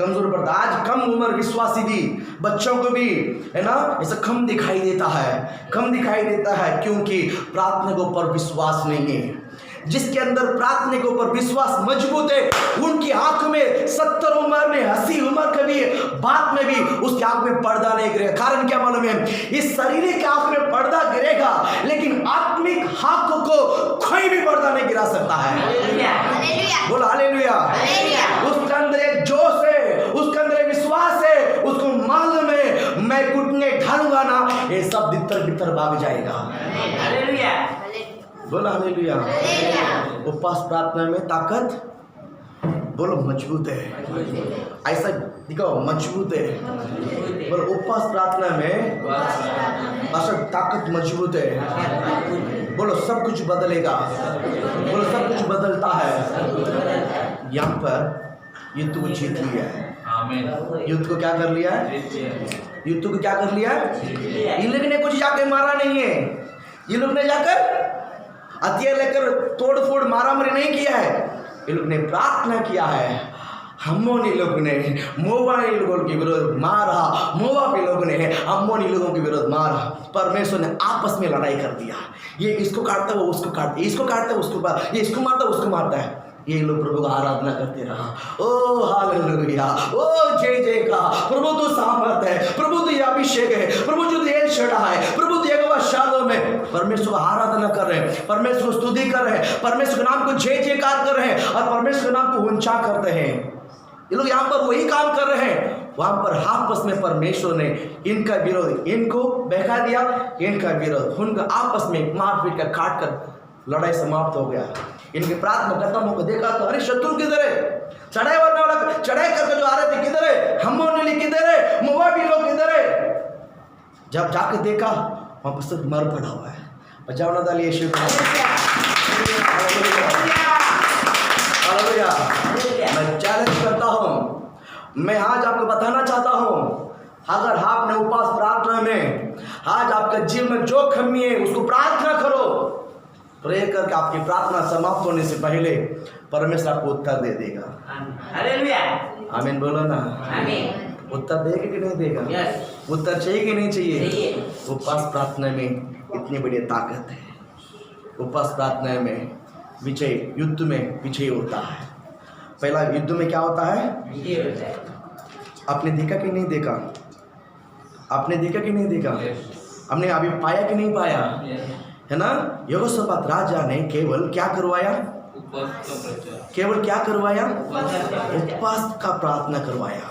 आज कम उम्र विश्वासी भी बच्चों को भी है ना, ऐसा कम दिखाई देता है, क्योंकि प्रार्थना के ऊपर विश्वास नहीं है। जिसके अंदर प्रार्थना के ऊपर विश्वास मजबूत है, उनकी आंख में 70 उम्र में, 80 उम्र के भी बात में भी उसकी आंख में पर्दा नहीं गिरेगा। कारण क्या मालूम है? इस शरीर की आंख में पर्दा गिरेगा, लेकिन आत्मिक आंख को कोई भी पर्दा नहीं गिरा सकता है। बोलो हालेलुया। उसके अंदर एक जोश है, उसके अंदर एक विश्वास है, उसको मालूम है मैं घुटने ढालूंगा ना, ये सब भीतर भाग जाएगा। बोलो हालेलुया। उपवास प्रार्थना में ताकत, बोलो मजबूत है। ऐसा दिखाओ, मजबूत है। बोलो उपवास प्रार्थना में ताकत मजबूत है। बोलो सब कुछ बदलेगा। बोलो सब कुछ बदलता है। यहाँ पर युद्ध को जीत लिया है। युद्ध को क्या कर लिया है? युद्ध को क्या कर लिया है? इन लोग ने कुछ जाके मारा नहीं है। ये लोग ने जाकर हथियार लेकर तोड़ फोड़ मारामारी नहीं किया है। ये लोग ने प्रार्थना किया है। अम्मोनी लोग ने मोवाबी लोगों के विरोध मारा, मोवाबी लोगों ने अम्मोनी लोगों के विरोध मारा। परमेश्वर ने आपस में लड़ाई कर दिया। ये इसको काटता है, वो उसको काटता है, इसको काटता है, उसको ये इसको मारता है, उसको मारता है। ये लोग प्रभु का आराधना करते रहा। ओ हालेलुया, ओ जय जय का। प्रभु तो सामर्थ है, प्रभु तो अभिषेक है, प्रभु जो एल शड्डाई है, प्रभु तो यहोवा शालोम है। परमेश्वर का आराधना कर रहे हैं, परमेश्वर को स्तुति कर रहे हैं, परमेश्वर के नाम को जय जयकार कर रहे हैं और परमेश्वर के नाम को ऊंचा करते हैं। ये लोग यहाँ पर वही काम कर रहे हैं। वहां पर आपस में परमेश्वर ने इनका विरोध इनको बहका दिया, इनका विरोध उनका आपस में मारपीट कर काट कर लड़ाई समाप्त हो गया। इनकी प्रार्थना खत्म होकर देखा तो अरे शत्रु किधर है? चढ़ाई करने वाला चढ़ाई करके जो आ रहे थे किधर है? अम्मोनी किधर है? मोवाबी लोग किधर है? जब जाके देखा वहां पर सब मर पड़ा हुआ है। बजाओ ना ताली यीशु को। हालेलुया। मैं चैलेंज करता हूँ, मैं आज आपको बताना चाहता हूँ, अगर आपने उपवास प्रार्थना में आज आपका जीवन में जो कमी है उसको प्रार्थना करो, प्रेयर करके आपकी प्रार्थना समाप्त होने से पहले परमेश्वर आपको उत्तर दे देगा। हालेलुया। आमीन बोलो ना। आमीन। उत्तर देगा कि नहीं देगा? यस। उत्तर चाहिए कि नहीं चाहिए? चाहिए। उपवास प्रार्थना में इतनी बड़ी ताकत है। उपवास प्रार्थना में विजय, युद्ध में विजय होता है। पहला युद्ध में क्या होता है? ये होता है। आपने देखा कि नहीं देखा? आपने देखा कि नहीं देखा? हमने अभी पाया कि नहीं पाया? है ना? यहोशापात राजा ने केवल क्या करवाया? केवल क्या करवाया? उपवास का प्रार्थना करवाया।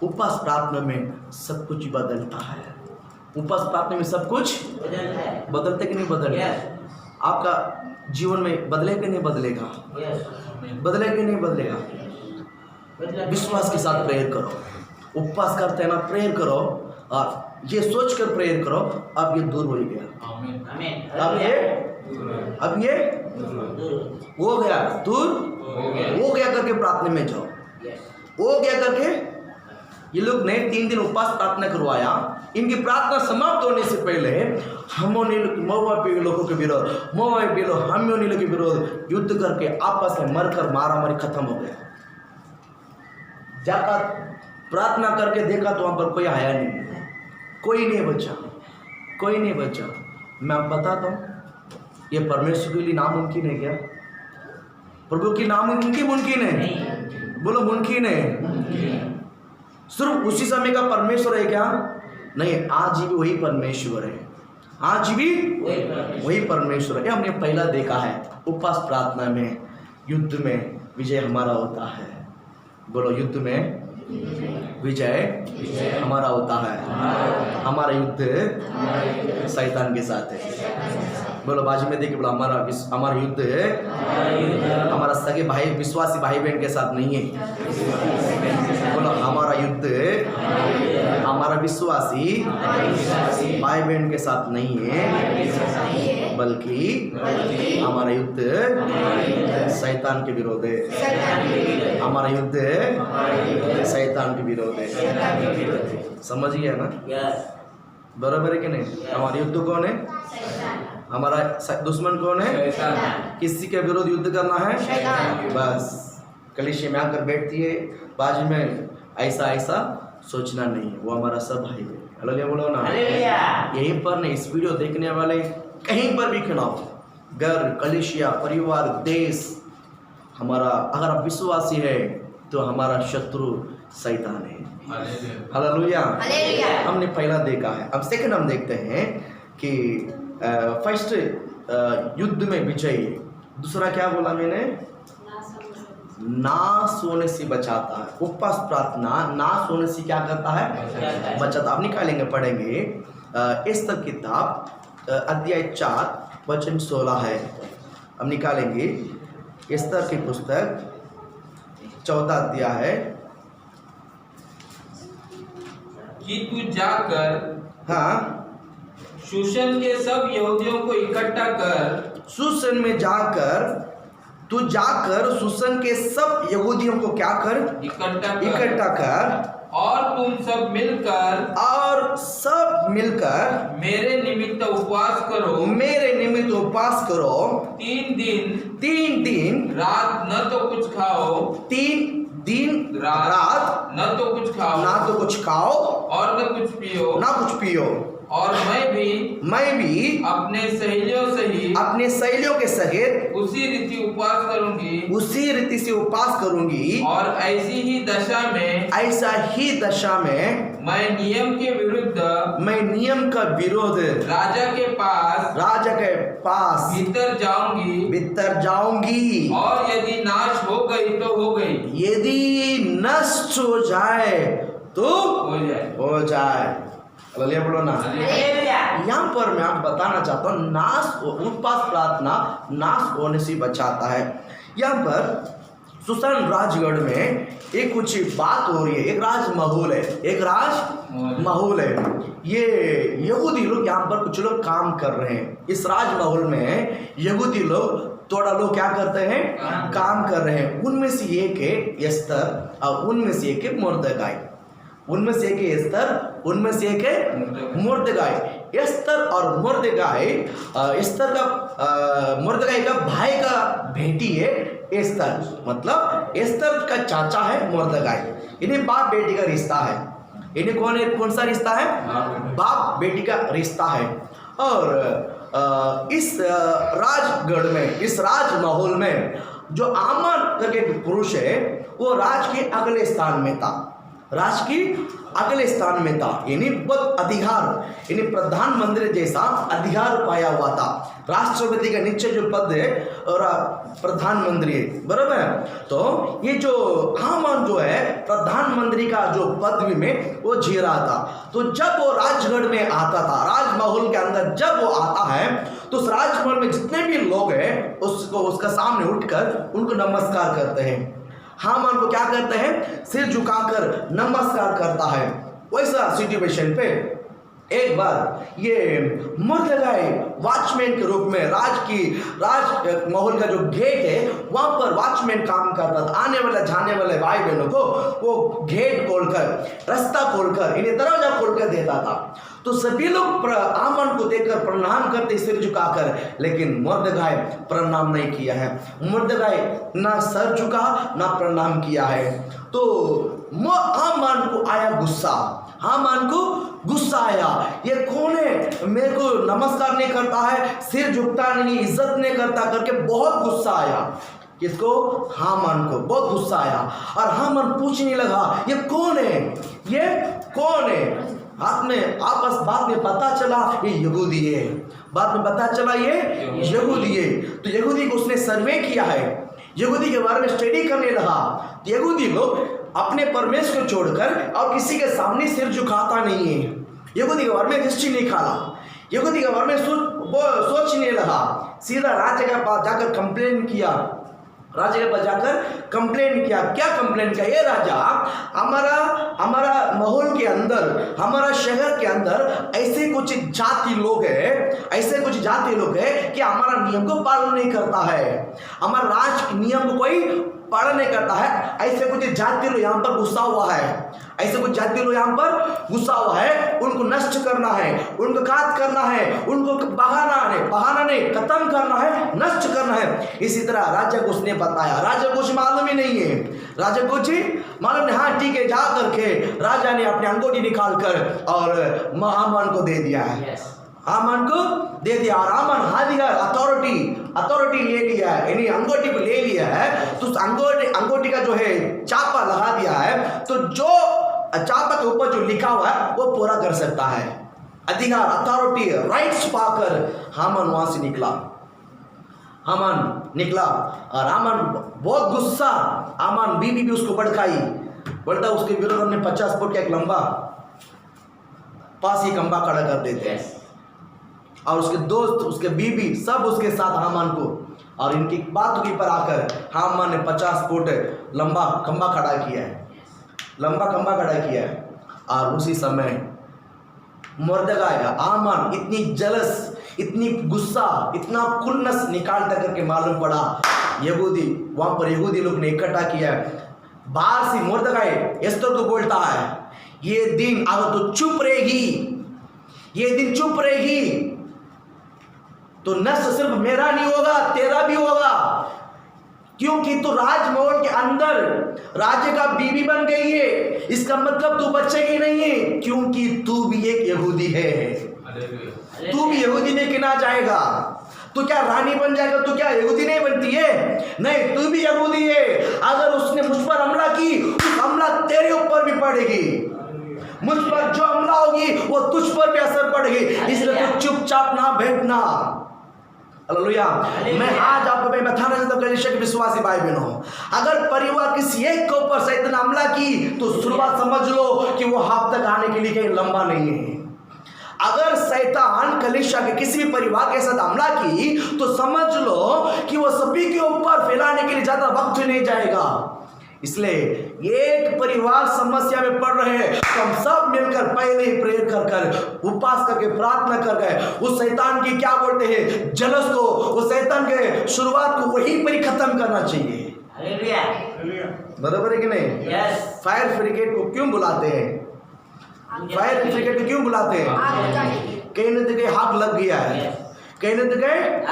उपवास प्रार्थना में सब कुछ बदलता है। उपवास प्रार्थना में सब कुछ बदलता है। बदलते कि नहीं बदलते? आपका जीवन में बदले कि नहीं बदलेगा? बदले कि नहीं बदलेगा? विश्वास के साथ प्रेयर करो। उपवास करते हैं ना, प्रेयर करो और ये सोच कर प्रेयर करो, अब ये दूर हो गया। आमीन। अब ये हो गया, दूर हो गया करके प्रार्थना में जाओ। हो गया करके ये लोग ने 3 दिन उपवास प्रार्थना करवाया। इनकी प्रार्थना समाप्त होने से पहले मोआबी लोगों के विरोध, मोआबी लोग हम्मोनी लोगों के विरोध युद्ध करके आपस में मरकर मारामारी खत्म हो गया। जाकर प्रार्थना करके देखा तो वहां पर कोई आया नहीं, कोई नहीं बचा, कोई नहीं बचा। मैं आपको बताता हूँ, ये परमेश्वर के लिए नामुमकिन है क्या? प्रभु की नामुमकिन है? बोलो मुमकिन है। सिर्फ उसी समय का परमेश्वर है क्या? नहीं, आज भी वही परमेश्वर है। आज भी वही परमेश्वर है। हमने पहला देखा है, उपवास प्रार्थना में युद्ध में विजय हमारा होता है। बोलो, युद्ध में विजय हमारा होता है। हमारा युद्ध शैतान के साथ है। बोलो, बाजू में देखिए, बोलो हमारा युद्ध हमारा सगे भाई विश्वासी भाई बहन के साथ नहीं है। बोलो, हमारा युद्ध हमारा विश्वासी भाई बहन के साथ नहीं है, बल्कि हमारा युद्ध शैतान के विरोध है। हमारा युद्ध शैतान के विरोध है। समझ गया ना? बराबर है कि नहीं? हमारा युद्ध कौन है? हमारा दुश्मन कौन है? किसी के विरोध युद्ध करना है? बस कलीसिया में आकर बैठती है, बाजू में ऐसा सोचना नहीं है, वो हमारा सब भाई है। हालेलुया बोलो ना। यहीं पर नहीं, इस वीडियो देखने वाले कहीं पर भी क्यों ना हो, घर, कलीसिया, परिवार, देश, हमारा अगर आप विश्वासी है तो हमारा शत्रु शैतान है। हालेलुया। हमने पहला देखा है। अब सेकंड हम देखते हैं कि फर्स्ट युद्ध में विजय। दूसरा क्या बोला मैंने? नाश होने से बचाता है। उपवास प्रार्थना नाश होने से क्या करता है? बचाता। आप निकालेंगे, पढ़ेंगे एस्तर किताब अध्याय 4 वचन 16 है। हम निकालेंगे एस्तर की पुस्तक 14 अध्याय है कि तू जाकर हाँ, शूशन के सब यहूदियों को इकट्ठा कर। सुसन में जाकर तू जाकर सुसन के सब यहूदियों को क्या कर? इकट्ठा कर। और तुम सब मिलकर मेरे निमित्त उपवास करो। 3 दिन रात न तो कुछ खाओ। 3 दिन रात न तो कुछ खाओ और न कुछ पियो। और मैं भी अपने सहेलियों के सहित उसी रीति से उपवास करूंगी। और ऐसी ही दशा में मैं नियम का विरोध राजा के पास भीतर जाऊंगी। और यदि नाश हो गई तो हो गई, यदि नष्ट हो जाए तो हो जाए। हालेलुया बोलो ना। यहाँ पर मैं आपको बताना चाहता हूँ, उपवास प्रार्थना नाश होने से बचाता है। यहाँ पर सुसान राजगढ़ में एक कुछ बात हो रही है, एक राजमहल है, एक राजमहल है। ये यहूदी लोग यहाँ पर कुछ लोग काम कर रहे हैं। इस राजमहल में यहूदी लोग थोड़ा लोग क्या करते हैं, काम कर रहे हैं। उनमें से एक है एस्तर और उनमें से एक है मुर्दगाई। उनमें से एक है एस्तर, उनमें से एक है मुर्दगाई। एस्तर और मुर्दगाई, एस्तर का मुर्दगाई का भाई का बेटी है एस्तर, मतलब एस्तर का चाचा है मुर्दगाई। इन्हें बाप बेटी का रिश्ता है। इन्हें कौन सा रिश्ता है? बाप बेटी का रिश्ता है। और इस राजगढ़ में, इस राजमहल में जो आमन करके पुरुष है वो राज के अगले स्थान में था, राज की अगले स्थान में था। यानी बहुत अधिकार, यानी प्रधानमंत्री जैसा अधिकार पाया हुआ था। राष्ट्रपति का नीचे जो पद है और प्रधानमंत्री है, बराबर है। तो ये जो हामान जो है प्रधानमंत्री का जो पदवी में वो जी रहा था। तो जब वो राजगढ़ में आता था, राजमहल के अंदर जब वो आता है तो उस राजमहल में जितने भी लोग हैं उसको उसका सामने उठकर उनको नमस्कार करते हैं। हामान को क्या करते हैं? सिर झुकाकर नमस्कार करता है। वैसा सिचुएशन पे एक बार ये मुर्दगाई वॉचमैन के रूप में राजमहल का जो गेट है वहां पर वॉचमैन काम करता था। आने वाले जाने वाले भाई बहनों को वो गेट खोलकर, रास्ता खोलकर, इन्हें दरवाजा खोलकर देता था। तो सभी लोग आमन को देखकर प्रणाम करते सिर झुकाकर, लेकिन मुर्दगाई प्रणाम नहीं किया है। मुर्दगाई ना सर झुका ना प्रणाम किया है। तो हामान को आया गुस्सा, हामान को गुस्सा आया, ये कौन है मेरे को नमस्कार नहीं करता है, सिर झुकता नहीं, इज्जत नहीं करता करके बहुत गुस्सा आया। किसको? हामान को बहुत गुस्सा आया। और हामान पूछने लगा ये कौन है, ये कौन है। बाद में पता चला ये यहूदी है। बाद में पता चला ये यहूदी है। तो यहूदी को उसने सर्वे किया है, यहूदी के बारे में स्टडी करने लगा। तो यहूदी लोग अपने परमेश्वर को छोड़कर और किसी के सामने सिर झुकाता नहीं है। यहूदी के बारे में हिस्ट्री नहीं खाला, यहूदी के बारे में सोचने लगा। सीधा राजा के पास जाकर कंप्लेन किया, राजा के पास जाकर कंप्लेन किया। क्या कंप्लेन किया? ये राजा, हमारा महल के अंदर, हमारा शहर के अंदर ऐसे कुछ जाति लोग है, ऐसे कुछ जाति लोग है कि हमारा नियम को पालन नहीं करता है, हमारा राज नियम को कोई पालन नहीं करता है। ऐसे कुछ जाति लोग यहाँ पर घुसा हुआ है, ऐसे कुछ जाति लोग यहाँ पर घुसा हुआ है। उनको नष्ट करना है, उनको घात करना है, उनको बहाना नहीं, खत्म करना है, नष्ट करना है। इसी तरह राजा को उसने बताया। राजा को कुछ मालूम ही नहीं है, राजा को कुछ मालूम नहीं। हाँ ठीक है, जा करके राजा ने अपनी अंगूठी निकाल कर और हामान को दे दिया है, हामान को दे दिया। और हामान हाथीगार अथॉरिटी ले लिया है, यानी अंगूठी को ले लिया है। तो उस अंगूठी का जो है चापा लगा दिया है, तो जो चापा के ऊपर जो लिखा हुआ है वो पूरा कर सकता है। अधिकार, अथॉरिटी, राइट्स पाकर हामान वहां से निकला। हामान निकला और हामान बहुत गुस्सा, हामान बीबी भी उसको भड़काई, बोलता उसके विरोध में 50 फुट का एक लंबा पासी खंबा खड़ा कर देते हैं। और उसके दोस्त, उसके बीबी सब उसके साथ हामान को, और इनकी बात के पर आकर हामान ने 50 फुट लंबा खंबा खड़ा किया है, लंबा खंबा खड़ा किया है। और उसी समय मुर्दगाई, हामान इतनी जलस, इतनी गुस्सा, इतना खुन्नस निकालता करके मालूम पड़ा यहूदी, वहां पर यहूदी लोग ने इकट्ठा किया। बाहर से मुर्दगाई एस्तर को बोलता है ये दिन अगर तो चुप रहेगी, ये दिन चुप रहेगी तो नष्ट सिर्फ मेरा नहीं होगा, तेरा भी होगा, क्योंकि तू राजमहल के अंदर राज्य का बीवी बन गई है। इसका मतलब तू बचेगी नहीं है, क्योंकि तू भी एक यहूदी है, तू भी यहूदी में गिना जाएगा। तू क्या रानी बन जाएगा? तू क्या यहूदी नहीं बनती है? नहीं, तू भी यहूदी है। अगर उसने मुझ पर हमला की, उस हमला तेरे ऊपर भी पड़ेगी, मुझ पर जो हमला होगी वो तुझ पर भी असर पड़ेगी। इसलिए तू चुपचाप ना बैठना। हालेलुया। मैं आज आपको मैं बताना चाहता हूं कलीसिया के विश्वासी भाई बहनों, अगर परिवार किसी एक के ऊपर शैतान हमला की तो शुरुआत समझ लो कि वो आप तक आने के लिए कहीं लंबा नहीं है। अगर शैतान कलीसिया के किसी भी परिवार के साथ हमला की तो समझ लो कि वो सभी के ऊपर फैलाने के लिए ज्यादा वक्त नहीं जाएगा। इसलिए एक परिवार समस्या में पड़ रहे हैं तो हम सब मिलकर पहले ही प्रेयर कर कर उपवास करके प्रार्थना कर गए उस शैतान की क्या बोलते हैं जलस को, उस शैतान के शुरुआत को वहीं पर ही खत्म करना चाहिए। बराबर है कि नहीं? Yes. फायर ब्रिगेड को क्यों बुलाते हैं? फायर ब्रिगेड को क्यों बुलाते हैं? कहीं न कहीं आग लग गया है, कहीं न कहीं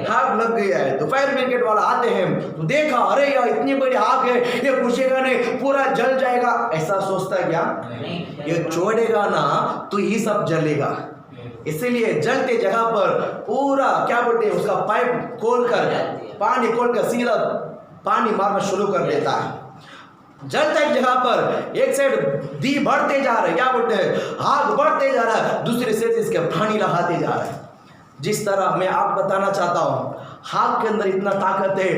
आग लग गया है तो फायर ब्रिगेड वाला आते हैं तो देखा अरे यार इतनी बड़ी आग है, ये पूछेगा नहीं पूरा जल जाएगा, ऐसा सोचता है क्या? ये छोड़ेगा ना तो ही सब जलेगा। इसीलिए जलते जगह पर पूरा क्या बोलते हैं उसका पाइप खोलकर पानी खोलकर सीधा पानी मारना शुरू कर देता है। जलता एक जगह पर एक साइड दी बढ़ते जा रहे, क्या बोलते हैं आग बढ़ते जा रहा है, दूसरी साइड इसके पानी लगाते जा रहा है। जिस तरह मैं आप बताना चाहता हूं आग के अंदर इतना ताकत है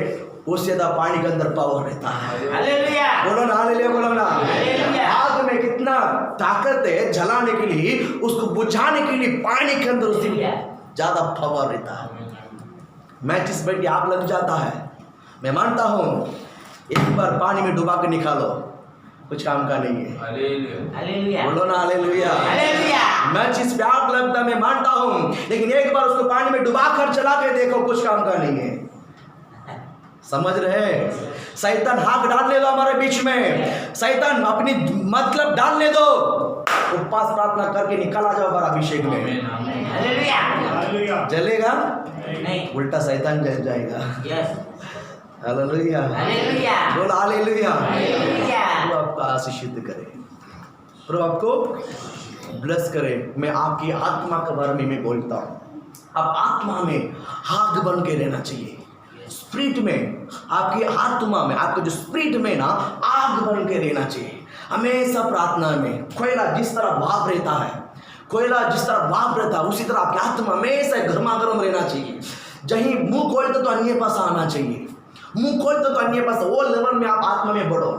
उससे ज्यादा पानी के अंदर पावर रहता है। हालेलुया। बोलो ना हालेलुया, बोलो ना। हालेलुया। आग में कितना ताकत है जलाने के लिए, उसको बुझाने के लिए पानी के अंदर उससे ज्यादा पावर रहता है। मैचिस बैठ आग लग जाता है, मैं मानता हूं एक बार पानी में डुबा के निकालो कुछ काम का नहीं है। हालेलुया। बोलो ना हालेलुया। हालेलुया। मैचिस पे आग लगता मैं मानता हूं, लेकिन एक बार उसको पानी में डुबा कर चला के देखो कुछ काम का नहीं है। समझ रहे हैं? शैतान आग डालने दो हमारे बीच में, शैतान अपनी मतलब डालने दो, उपवास प्रार्थना करके निकल आ जाओ बार अभिषेक में। हालेलुया। जलेगा नहीं, उल्टा शैतान जल जाएगा। यस। हालेलुया। हालेलुया। बोल हालेलुया। हालेलुया। प्रभु आपको आशीषित करे, प्रभु आपको ब्लेस करे। मैं आपकी आत्मा के बारे में मैं बोलता हूँ, आप आत्मा में आग बन के रहना चाहिए। स्पिरिट में आपकी आत्मा में आपके जो स्पिरिट में ना आग बन के रहना चाहिए। हमेशा प्रार्थना में कोयला जिस तरह भाप रहता है, कोयला जिस तरह भाप रहता है उसी तरह आपकी आत्मा हमेशा गर्मागर्म रहना चाहिए। जहीं मुंह खोलते तो अन्य पास आना चाहिए, मुंह खोलते तो अन्य पास, वो लेवल में आप आत्मा में बढ़ो।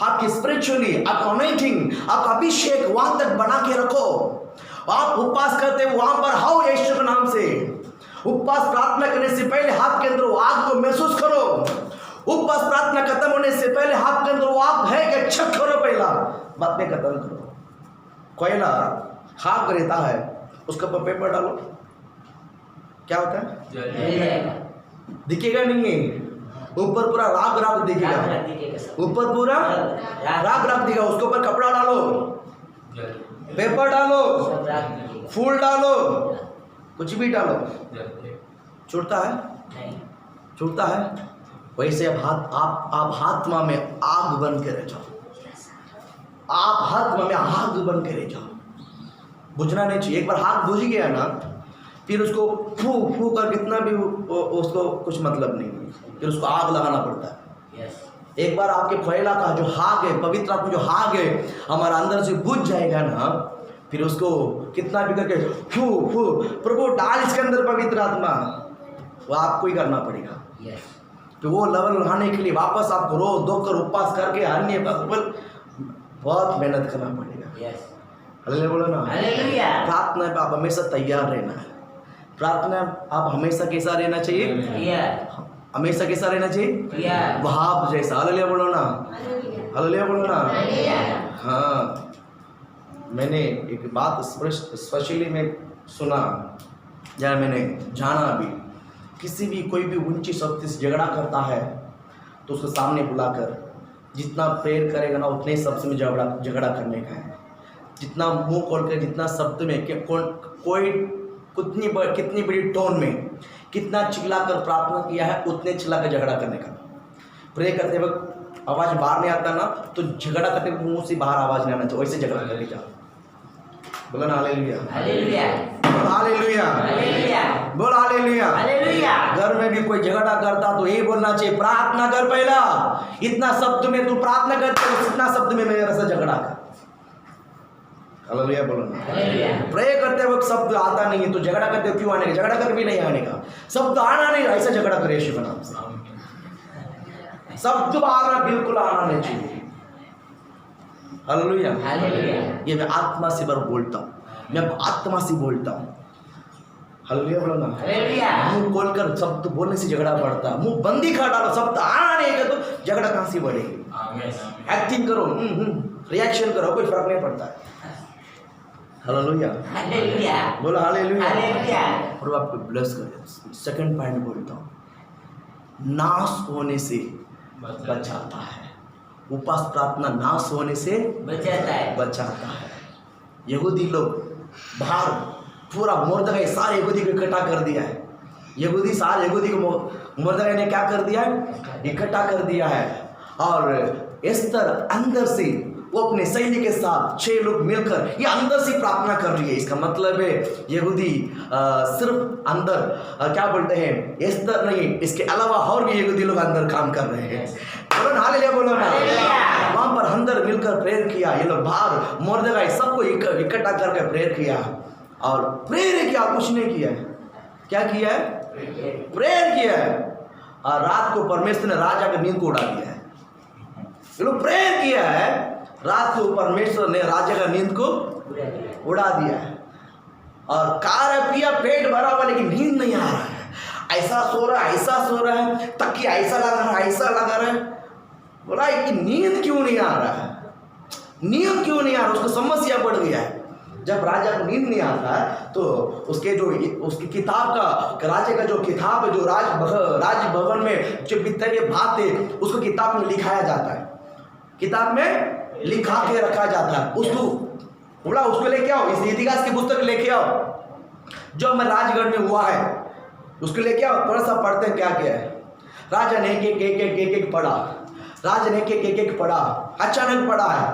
आपकी स्पिरिचुअली आपका अनॉइंटिंग आपका अभिषेक वहां तक बना के रखो। आप उपवास करते वहां पर आओ यीशु के नाम से। उपवास प्रार्थना करने से पहले हाथ के अंदर वो आग को महसूस करो। उपवास प्रार्थना खत्म होने से पहले हाथ के अंदर वो आग है कि चेक करो, पहला बात में खत्म करो। कोयला आग रहता है, उसके ऊपर पेपर डालो, क्या होता है? दिखेगा नहीं है, ऊपर पूरा राग राग दिखेगा, ऊपर पूरा राग राग दिखेगा। उसके ऊपर कपड़ा डालो, पेपर डालो, फूल डालो, कुछ भी डालो, छूटता है? छूटता है? वैसे आप आत्मा में आग बन के रह जाओ। आप आत्मा में आग बन के रह जाओ, बुझना नहीं चाहिए। एक बार आग बुझ गया ना फिर उसको फू फू कर कितना भी उसको कुछ मतलब नहीं है, फिर उसको आग लगाना पड़ता है। एक बार आपके कोयला का जो आग है, पवित्र आत्मा जो आग है हमारा अंदर से बुझ जाएगा ना, फिर उसको कितना भी करके फू फू प्रभु डाल इसके अंदर पवित्र आत्मा, वो आपको ही करना पड़ेगा। तो वो लेवल लाने के लिए वापस आपको रोज दो कर उपवास करके अन्य बहुत मेहनत करना पड़ेगा। हालेलुया बोलो ना। प्रार्थना पे आप हमेशा तैयार रहना है। प्रार्थना आप हमेशा कैसा रहना चाहिए? हमेशा कैसा रहना चाहिए? भाप जैसा। हालेलुया बोलो ना। हालेलुया बोलो ना। हाँ, मैंने एक बात स्पेशली में सुना, या मैंने जाना भी, किसी भी कोई भी ऊंची शक्ति से झगड़ा करता है तो उसको सामने बुलाकर जितना प्रेयर करेगा ना उतने शब्द में झगड़ा करने का है। जितना मुंह खोलकर जितना शब्द में कोई कितनी बड़ी टोन में कितना चिल्ला कर प्रार्थना किया है उतने चिल्ला कर झगड़ा करने का। प्रे करते वक्त आवाज़ बाहर नहीं आता ना तो झगड़ा करते वक्त मुंह से बाहर आवाज़ नहीं आना चाहिए, वैसे झगड़ा करके जाओ। बोलो ना हालेलुया। बोलो हालेलुया। बोलो हालेलुया। घर में भी कोई झगड़ा करता तो यही बोलना चाहिए, प्रार्थना कर पहला, इतना शब्द में तू प्रार्थना करते इतना शब्द में मेरे से झगड़ा कर। हालेलुया बोलो ना। प्रे करते वक्त शब्द आता नहीं है तो झगड़ा करते क्यों आने का? झगड़ा कर भी नहीं आने का, शब्द आना नहीं, ऐसा झगड़ा करे यीशु के नाम से। शब्द आना बिल्कुल आना नहीं चाहिए। हालेलुया। ये मैं आत्मा से बार बोलता हूँ, मैं आत्मा से बोलता हूँ। हालेलुया बोलो ना। हालेलुया। मुंह खोलकर शब्द बोलने से झगड़ा बढ़ता है, मुंह बंदी खा डालो, शब्द आना नहीं है तो झगड़ा कहाँ से बढ़ेगी। एक्टिंग करो, रिएक्शन करो, कोई फर्क नहीं पड़ता है। Hallelujah hallelujah. बोलो हालेलुया। हालेलुया। और आपको ब्लेस करे। सेकंड पॉइंट बोलता हूँ, नाश होने से बचाता है। उपवास प्रार्थना नाश होने से बचाता है। यहूदी लोग बाहर पूरा मुर्दगाई सारे यहूदी को इकट्ठा कर दिया है। सारे यहूदी को मुर्दगाई ने क्या कर दिया है? इकट्ठा कर दिया है। और एस्तर अंदर से वो अपने सैनिक के साथ 6 लोग मिलकर ये अंदर से प्रार्थना कर रही है। इसका मतलब है यहूदी सिर्फ अंदर क्या बोलते हैं, एस्तर नहीं, इसके अलावा और भी यहूदी लोग अंदर काम कर रहे हैं। बोलो ना हालेलुया बोलो ना। वहां पर अंदर मिलकर प्रेयर किया। ये लोग बाहर मुर्दगाई सबको इकट्ठा करके प्रेयर किया। और प्रेयर किया, कुछ नहीं किया है। क्या किया है? प्रेयर किया है। और रात को परमेश्वर ने राजा की नींद को उड़ा दिया है। ये लोग प्रेयर किया है, रात को परमेश्वर ने राजा का नींद को उड़ा दिया है। और कार्य पिया, पेट भरा हुआ, लेकिन नींद नहीं आ रहा है। ऐसा सो रहा है, ऐसा सो रहा है, तकिया ऐसा लगा रहा है, ऐसा लगा रहा है। बोला कि नींद क्यों नहीं आ रहा है, नींद क्यों नहीं आ रहा? उसको समस्या बढ़ गया है। जब राजा को नींद नहीं आता है तो उसकी किताब का, राजा का जो किताब है, जो राजभवन में जो बीते बात है, उसको किताब में लिखाया जाता है, किताब में लिखा के रखा जाता है। उसको बोला उसको लेके आओ, इस इतिहास की पुस्तक लेके आओ जो मैं राजगढ़ में हुआ है, उसको लेके आओ, थोड़ा सा पढ़ते हैं क्या क्या है। राजा ने एक पढ़ा, राजा ने एक पढ़ा, अचानक पढ़ा है।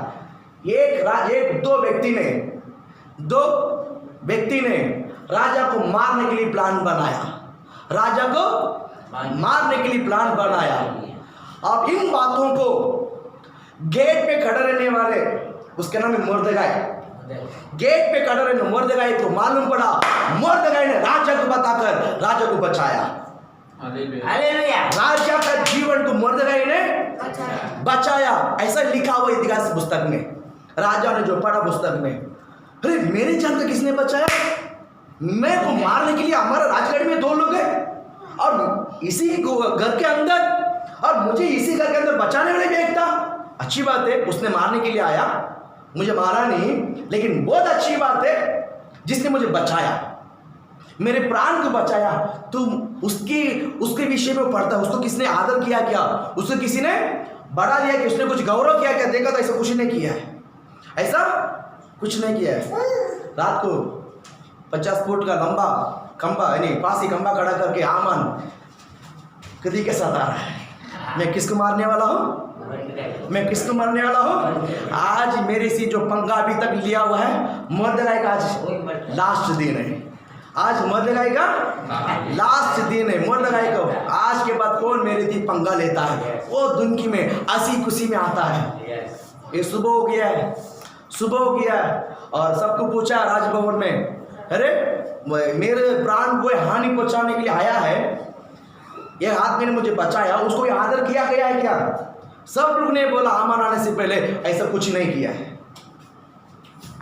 दो व्यक्ति ने राजा को मारने के लिए प्लान बनाया, राजा को मारने के लिए प्लान बनाया। अब इन बातों को गेट पे खड़े रहने वाले, उसका नाम है मुर्दगाई, गेट पे खड़े रहने मुर्दगाई को मालूम पड़ा, मुर्दगाई ने राजा को बताकर राजा को बचाया। हालेलुया। राजा का जीवन को मुर्दगाई ने बचाया। ऐसा लिखा हुआ इतिहास पुस्तक में, राजा ने जो पढ़ा पुस्तक में, अरे मेरे जान को किसने बचाया? मैं को मारने के लिए हमारा राजगढ़ में 2 लोग हैं और इसी घर के अंदर, और मुझे इसी घर के अंदर बचाने वाले भी एक था। अच्छी बात है, उसने मारने के लिए आया, मुझे मारा नहीं, लेकिन बहुत अच्छी बात है जिसने मुझे बचाया, मेरे प्राण को बचाया। तो उसके विषय में पढ़ता है, उसको किसने आदर किया क्या? उसको किसी ने बढ़ा दिया कि उसने कुछ गौरव किया क्या? देखा तो ऐसा कुछ नहीं किया है, ऐसा कुछ नहीं किया है। रात को 50 फुट का लंबा खंबा, यानी पासी खंबा खड़ा करके आमन कदी के साथ आ रहा है, मैं किसको मारने वाला हूँ, मैं किसको मारने वाला हूँ? आज मेरे से जो पंगा अभी तक लिया हुआ है, मुर्दगाई का आज लास्ट दिन है। आज मुर्दगाई का लास्ट दिन है। मुर्दगाई को आज के बाद कौन मेरे से पंगा लेता है, वो दुनिया में हंसी खुशी में आता है। ये सुबह हो गया है, सुबह हो गया है, और सबको पूछा राजभवन में, अरे मेरे प्राण को हानि पहुंचाने के लिए आया है, ये आदमी ने मुझे बचाया, उसको ये आदर किया गया है क्या? सब लोग ने बोला आमान आने से पहले ऐसा कुछ नहीं किया है,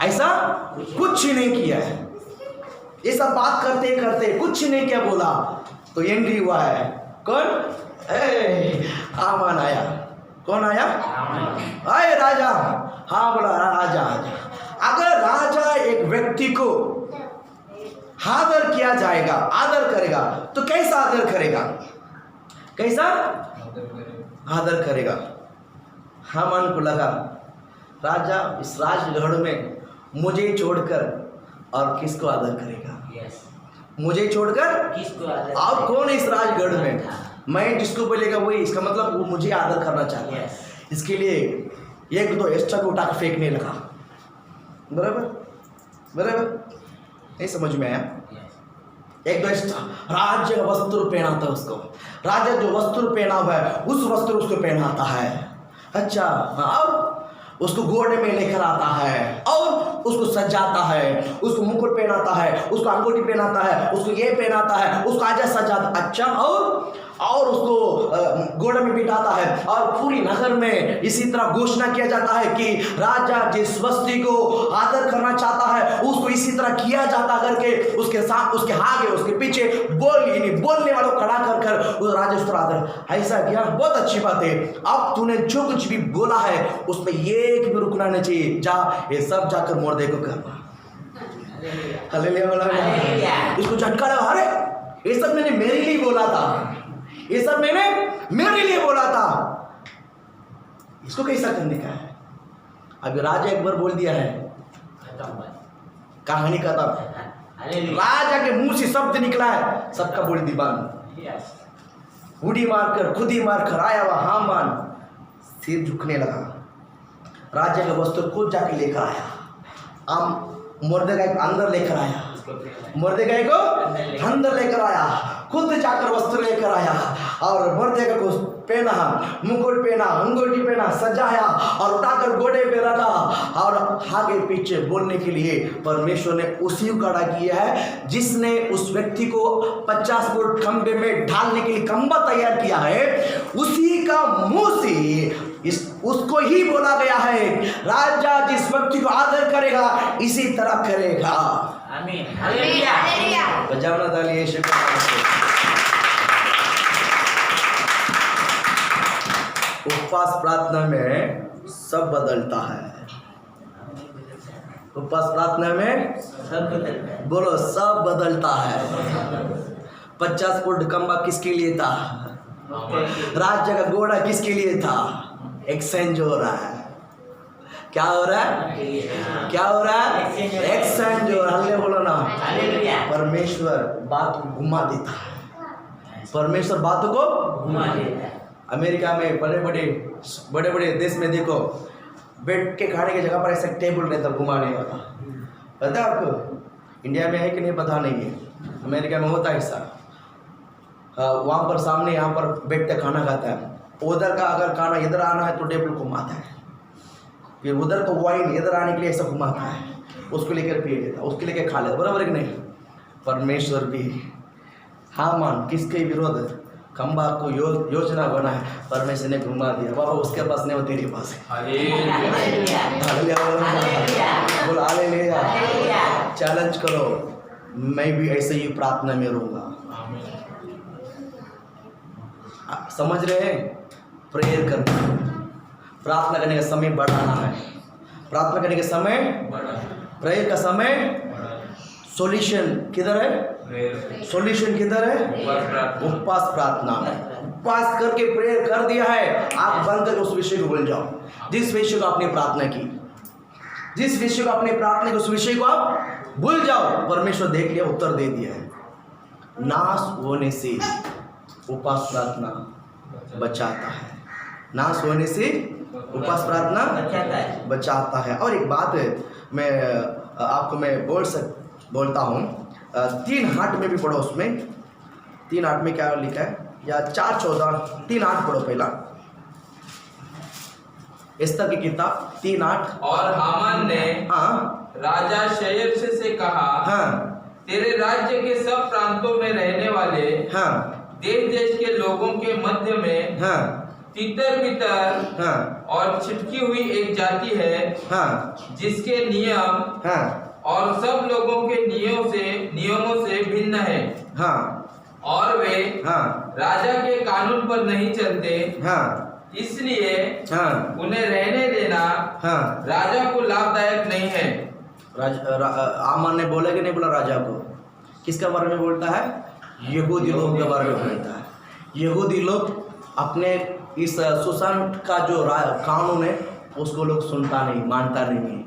ऐसा कुछ नहीं किया है। ये सब बात करते करते कुछ नहीं किया बोला, तो एंट्री हुआ है। कौन? आमान आया। कौन आया? आए राजा। हाँ बोला राजा। अगर राजा एक व्यक्ति को आदर किया जाएगा, आदर करेगा, तो कैसा आदर करेगा? कैसा आदर करेगा? हामान को लगा राजा इस राजगढ़ में मुझे छोड़कर और किसको आदर करेगा? मुझे छोड़कर किसको आदर और कौन इस राजगढ़ में? मैं जिसको बोलेगा वही, इसका मतलब वो मुझे आदर करना चाहता है। इसके लिए 1-2 एक्स्ट्रा को उठा कर फेंकने लगा। बराबर बराबर, नहीं समझ में आया? 1-2 एक्स्ट्रा राज्य का वस्त्र पहनाता है उसको, राजा जो वस्त्र पहना हुआ है उस वस्त्र उसको पहनाता है। अच्छा, और उसको घोड़े में लेकर आता है और उसको सजाता है, उसको मुकुट पहनाता है, उसको अंगूठी पहनाता है, उसको ये पहनाता है, उसको आजा सजाता। अच्छा, और और उसको घोड़े में बिठाता है और पूरी नगर में इसी तरह घोषणा किया जाता है कि राजा जिस वस्तु को आदर करना चाहता है उसको इसी तरह किया जाता करके उसके साथ, उसके आगे, उसके पीछे बोलने वालों खड़ा कर कर उस राजा उस पर आदर। ऐसा किया, बहुत अच्छी बात है। अब तूने जो कुछ भी बोला है उसमें एक भी रुकना नहीं चाहिए, जा ये सब जाकर मुर्दे को करना। हालेलुया। इसको झटका लगा, अरे ये सब मैंने मेरे लिए बोला था, ये सब मैंने मेरे लिए बोला था, इसको कैसा करने का है? अभी राजा एक बार बोल दिया है, कहानी खत्म। राजा के मुंह से शब्द निकला है, सबका बोल दी बात। उड़ी मारकर, खुदी मारकर आया हुआ हामान सिर झुकने लगा। राजा का वस्त्र खुद जाके लेकर आया, मुर्देगाई को अंदर लेकर आया, मुर्देगाई को अंदर लेकर आया, खुद जाकर वस्त्र लेकर आया और मुर्देगाई को पहना, मुकुट पहना, अंगूठी पहना, सजाया और उठाकर घोड़े पे रखा और आगे पीछे बोलने के लिए परमेश्वर ने उसी को खड़ा किया है जिसने उस व्यक्ति को 50 फुट खंबे में ढालने के लिए खंबा तैयार किया है। उसी का मुंह से उसको ही बोला गया है, राजा जिस व्यक्ति को आदर करेगा इसी तरह करेगा। आमीन। हालेलुया। बजावना ताली यीशु को। उपवास प्रार्थना में सब बदलता है। उपवास प्रार्थना में सब बदलता है। बोलो, सब बदलता है। 50 फुट खंबा किसके लिए था? राजा का घोड़ा किसके लिए था? एक्सचेंज हो रहा है। क्या हो रहा है? क्या हो रहा है? एक्सचेंज हो रहा है। बोलो ना, परमेश्वर बात को घुमा देता है। परमेश्वर बातों को घुमा देता है। अमेरिका में बड़े बड़े देश में देखो, बैठ के खाने की जगह पर ऐसा टेबल रहता घुमाने वाला, पता है आपको? इंडिया में है कि नहीं पता नहीं है, अमेरिका में होता है ऐसा। वहाँ पर सामने यहाँ पर बैठ के खाना खाता है, उधर का अगर खाना इधर आना है तो टेबल घुमाता है, फिर उधर का वाइन इधर आने के लिए ऐसा घुमाता है, उसको लेकर पी लेता, उसके लेकर खा लेता। बराबर है कि नहीं? परमेश्वर भी हामान किसके विरोध खंबा को योजना बना है, परमेश्वर ने घुमा दिया। बाबा उसके पास नहीं, वो तेरे पास है। बोल हालेलुया। चैलेंज करो, मैं भी ऐसे ही प्रार्थना में रहूंगा। समझ रहे हैं? प्रेयर करना, प्रार्थना करने का समय बढ़ाना है। प्रार्थना करने का समय, प्रेयर का समय। सॉल्यूशन किधर है? सॉल्यूशन किधर है? उपवास प्रार्थना। उपवास करके प्रेयर कर दिया है, आप बंद करके उस विषय को भूल जाओ। जिस विषय को आपने प्रार्थना की, जिस विषय को आपने प्रार्थना की, उस विषय को आप भूल जाओ। परमेश्वर देख लिया, उत्तर दे दिया है। नाश होने से उपवास प्रार्थना बचाता है। नाश होने से उपवास प्रार्थना बचाता है। और एक बात मैं आपको बोलता हूँ, 3:8 में भी पढ़ो, उसमें 3:8 में क्या लिखा है, या 4:14, 3:8 पढ़ो पहला, एस्तर की किताब 3:8। और हामान ने राजा शयर्ष से कहा, तेरे राज्य के सब प्रांतों में रहने वाले देश देश के लोगों के मध्य में तितर बितर और छिटकी हुई एक जाति है जिसके नियम और सब लोगों के नियमों से भिन्न है। और वे राजा के कानून पर नहीं चलते, इसलिए उन्हें रहने देना राजा को लाभदायक नहीं है। आमान ने बोला कि नहीं बोला? राजा को किसके बारे में बोलता है? यहूदी लोगों के बारे में बोलता है। यहूदी लोग अपने इस सुशासन का जो कानून है उसको लोग सुनता नहीं, मानता नहीं है।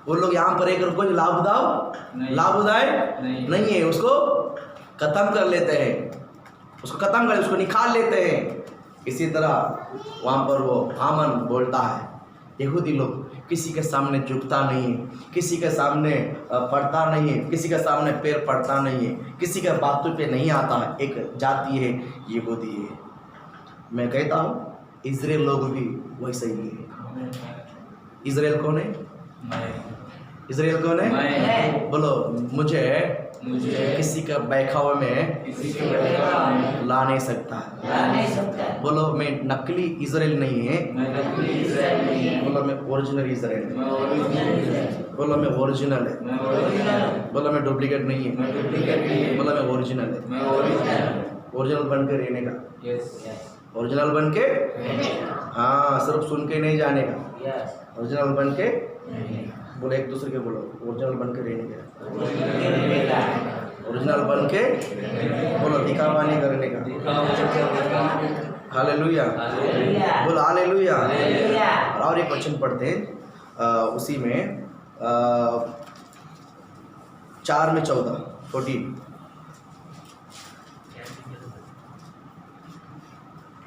वो लोग यहाँ पर एक कुछ लाभदायक नहीं है, उसको खत्म कर लेते हैं, उसको निकाल लेते हैं। इसी तरह वहाँ पर वो हामान बोलता है, यहूदी लोग किसी के सामने झुकता नहीं है, किसी के सामने पड़ता नहीं है, किसी के सामने पैर पड़ता नहीं है, किसी के बातों पे नहीं आता है। एक जाति है, यहूदी है। मैं कहता हूँ इजराइल लोग भी वैसे ही है। इजराइल कौन है? इजराइल कौन है? मैं। बोलो मुझे मुझे किसी का बहकावे में किसी के बहकावे में ला नहीं सकता। ला नहीं सकता। बोलो मैं नकली इजराइल नहीं है, मैं नकली इज़राइल नहीं हूँ। बोलो मैं ओरिजिनल इजराइल है। मैं ओरिजिनल इज़राइल। बोलो मैं ओरिजिनल है। मैं ओरिजिनल हूँ। बोलो मैं डुप्लीकेट नहीं है। मैं डुप्लीकेट नहीं हूँ। बोलो मैं ओरिजिनल है। मैं ओरिजिनल हूँ। ओरिजिनल बन के रहने का, यस। ओरिजिनल बन के, हाँ सिर्फ सुन के नहीं जाने का, यस। ओरिजिनल बन के बोलो, एक दूसरे के बोलो ओरिजिनल बन के रहने का, ओरिजिनल बन के बोलो दिखावा नहीं करने का। हालेलुया, बोलो हालेलुया। और एक वचन पढ़ते हैं उसी में 4 में 14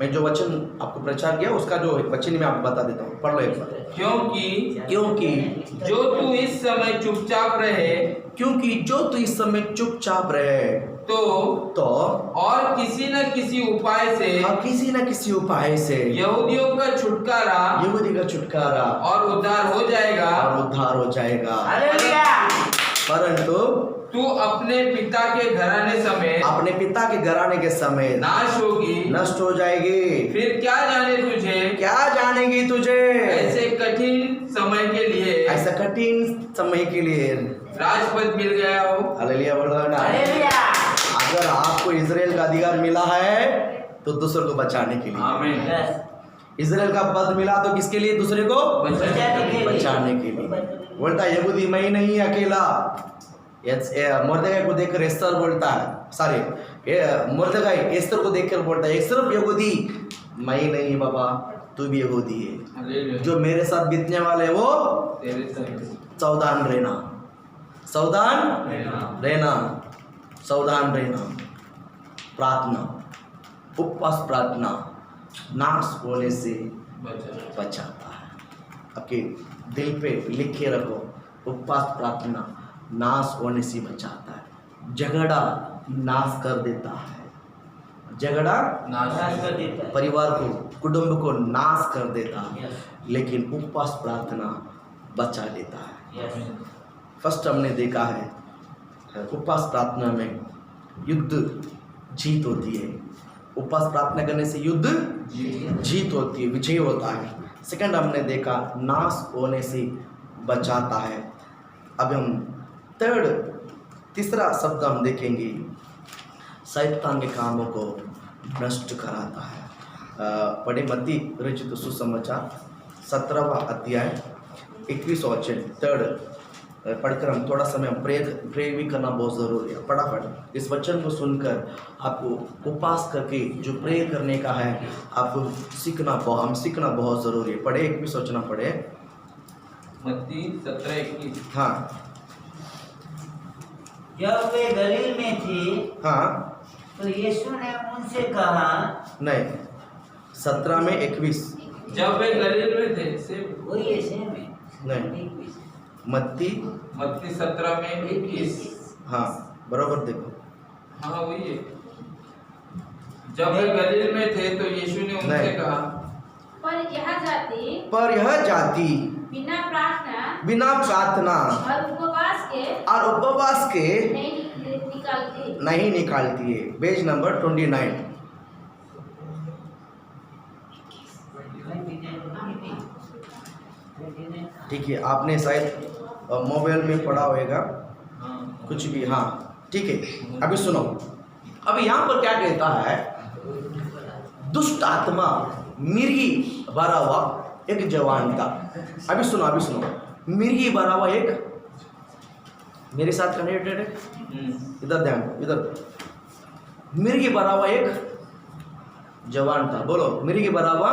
मैं जो वचन आपको प्रचार किया उसका जो वचन मैं आपको बता देता हूँ, पढ़ लो एक बार। क्योंकि जो तू इस समय चुपचाप रहे, क्योंकि जो तू इस समय चुपचाप रहे तो और किसी न किसी उपाय से किसी न किसी उपाय से यहूदियों का छुटकारा यहूदी का छुटकारा और उद्धार हो जाएगा। और उद्धार हो जाएगा। हालेलुया। परंतु तू अपने पिता के घराने समेत अपने पिता के घराने के समय नाश होगी, नष्ट हो जाएगी। फिर क्या जाने तुझे क्या जानेगी तुझे ऐसे कठिन समय के लिए ऐसा कठिन समय के लिए राजपद मिल गया हो। हालेलुया बोल रहा है ना। हालेलुया। अगर आपको इजराइल का अधिकार मिला है तो दूसरे को बचाने के लिए, आमीन। यस। इजराइल का पद मिला तो किसके लिए? दूसरे को बचाने के लिए। बचाने के लिए। बोलता है यहूदी मैं ही नहीं अकेला। मुर्दगाई को देखकर एस्तर बोलता है, सॉरी मुर्दगाई एस्तर को देखकर बोलता है एक सिर्फ यहूदी मैं ही नहीं बाबा, तू भी यहूदी है, हालेलुया। जो मेरे साथ बीतने वाले वो तेरे संग सावधान रहना, सावधान रहना, सावधान रहना। प्रार्थना, उपवास प्रार्थना नाश होने से बचा। बचाता है। आपके दिल पे लिखे रखो, उपवास प्रार्थना नाश होने से बचाता है। झगड़ा नाश कर देता है, झगड़ा नाश कर देता है। परिवार को, कुटुंब को नाश कर देता है, यस। लेकिन उपवास प्रार्थना बचा लेता है। यस। फर्स्ट हमने देखा है उपवास प्रार्थना में युद्ध जीत होती है। उपवास प्रार्थना करने से युद्ध जीत होती है, विजय होता है। सेकंड हमने देखा नाश होने से बचाता है। अब हम तीसरा शब्द हम देखेंगे, शैतान के कामों को नष्ट कराता है। पढ़े मत्ती रचित सुसमाचार 17वां अध्याय 21 वचन। थर्ड पढ़कर हम थोड़ा समय प्रे भी करना बहुत ज़रूरी है। फटाफट इस वचन को सुनकर आपको उपवास करके जो प्रे करने का है आपको सीखना बहुत ज़रूरी है। पढ़े 21 वचन पढ़े। मत्ती 17:21। हाँ जब वे गलील में थे हाँ तो यीशु ने उनसे कहा, नहीं 17 में 21 जब वे गलील में थे से वही है सेम है। नहीं मत्ती मत्ती 17 में 21। हाँ बराबर देखो। हाँ वही है। जब वे गलील में थे तो यीशु ने उनसे नहीं। कहा, पर यह जाति बिना बिना प्रार्थना और उपवास के नहीं निकालती है। Page number 29। ठीक है, आपने शायद मोबाइल में पढ़ा होगा कुछ भी। हाँ ठीक है, अभी सुनो। अभी यहाँ पर क्या कहता है, दुष्ट आत्मा मिर्गी भरा हुआ एक जवान था। अभी सुनो, मिर्गी भरा हुआ एक, मेरे साथ कनेक्टेड है, इधर ध्यान दो, इधर। मिर्गी भरा हुआ एक जवान था। बोलो मिर्गी भरा हुआ,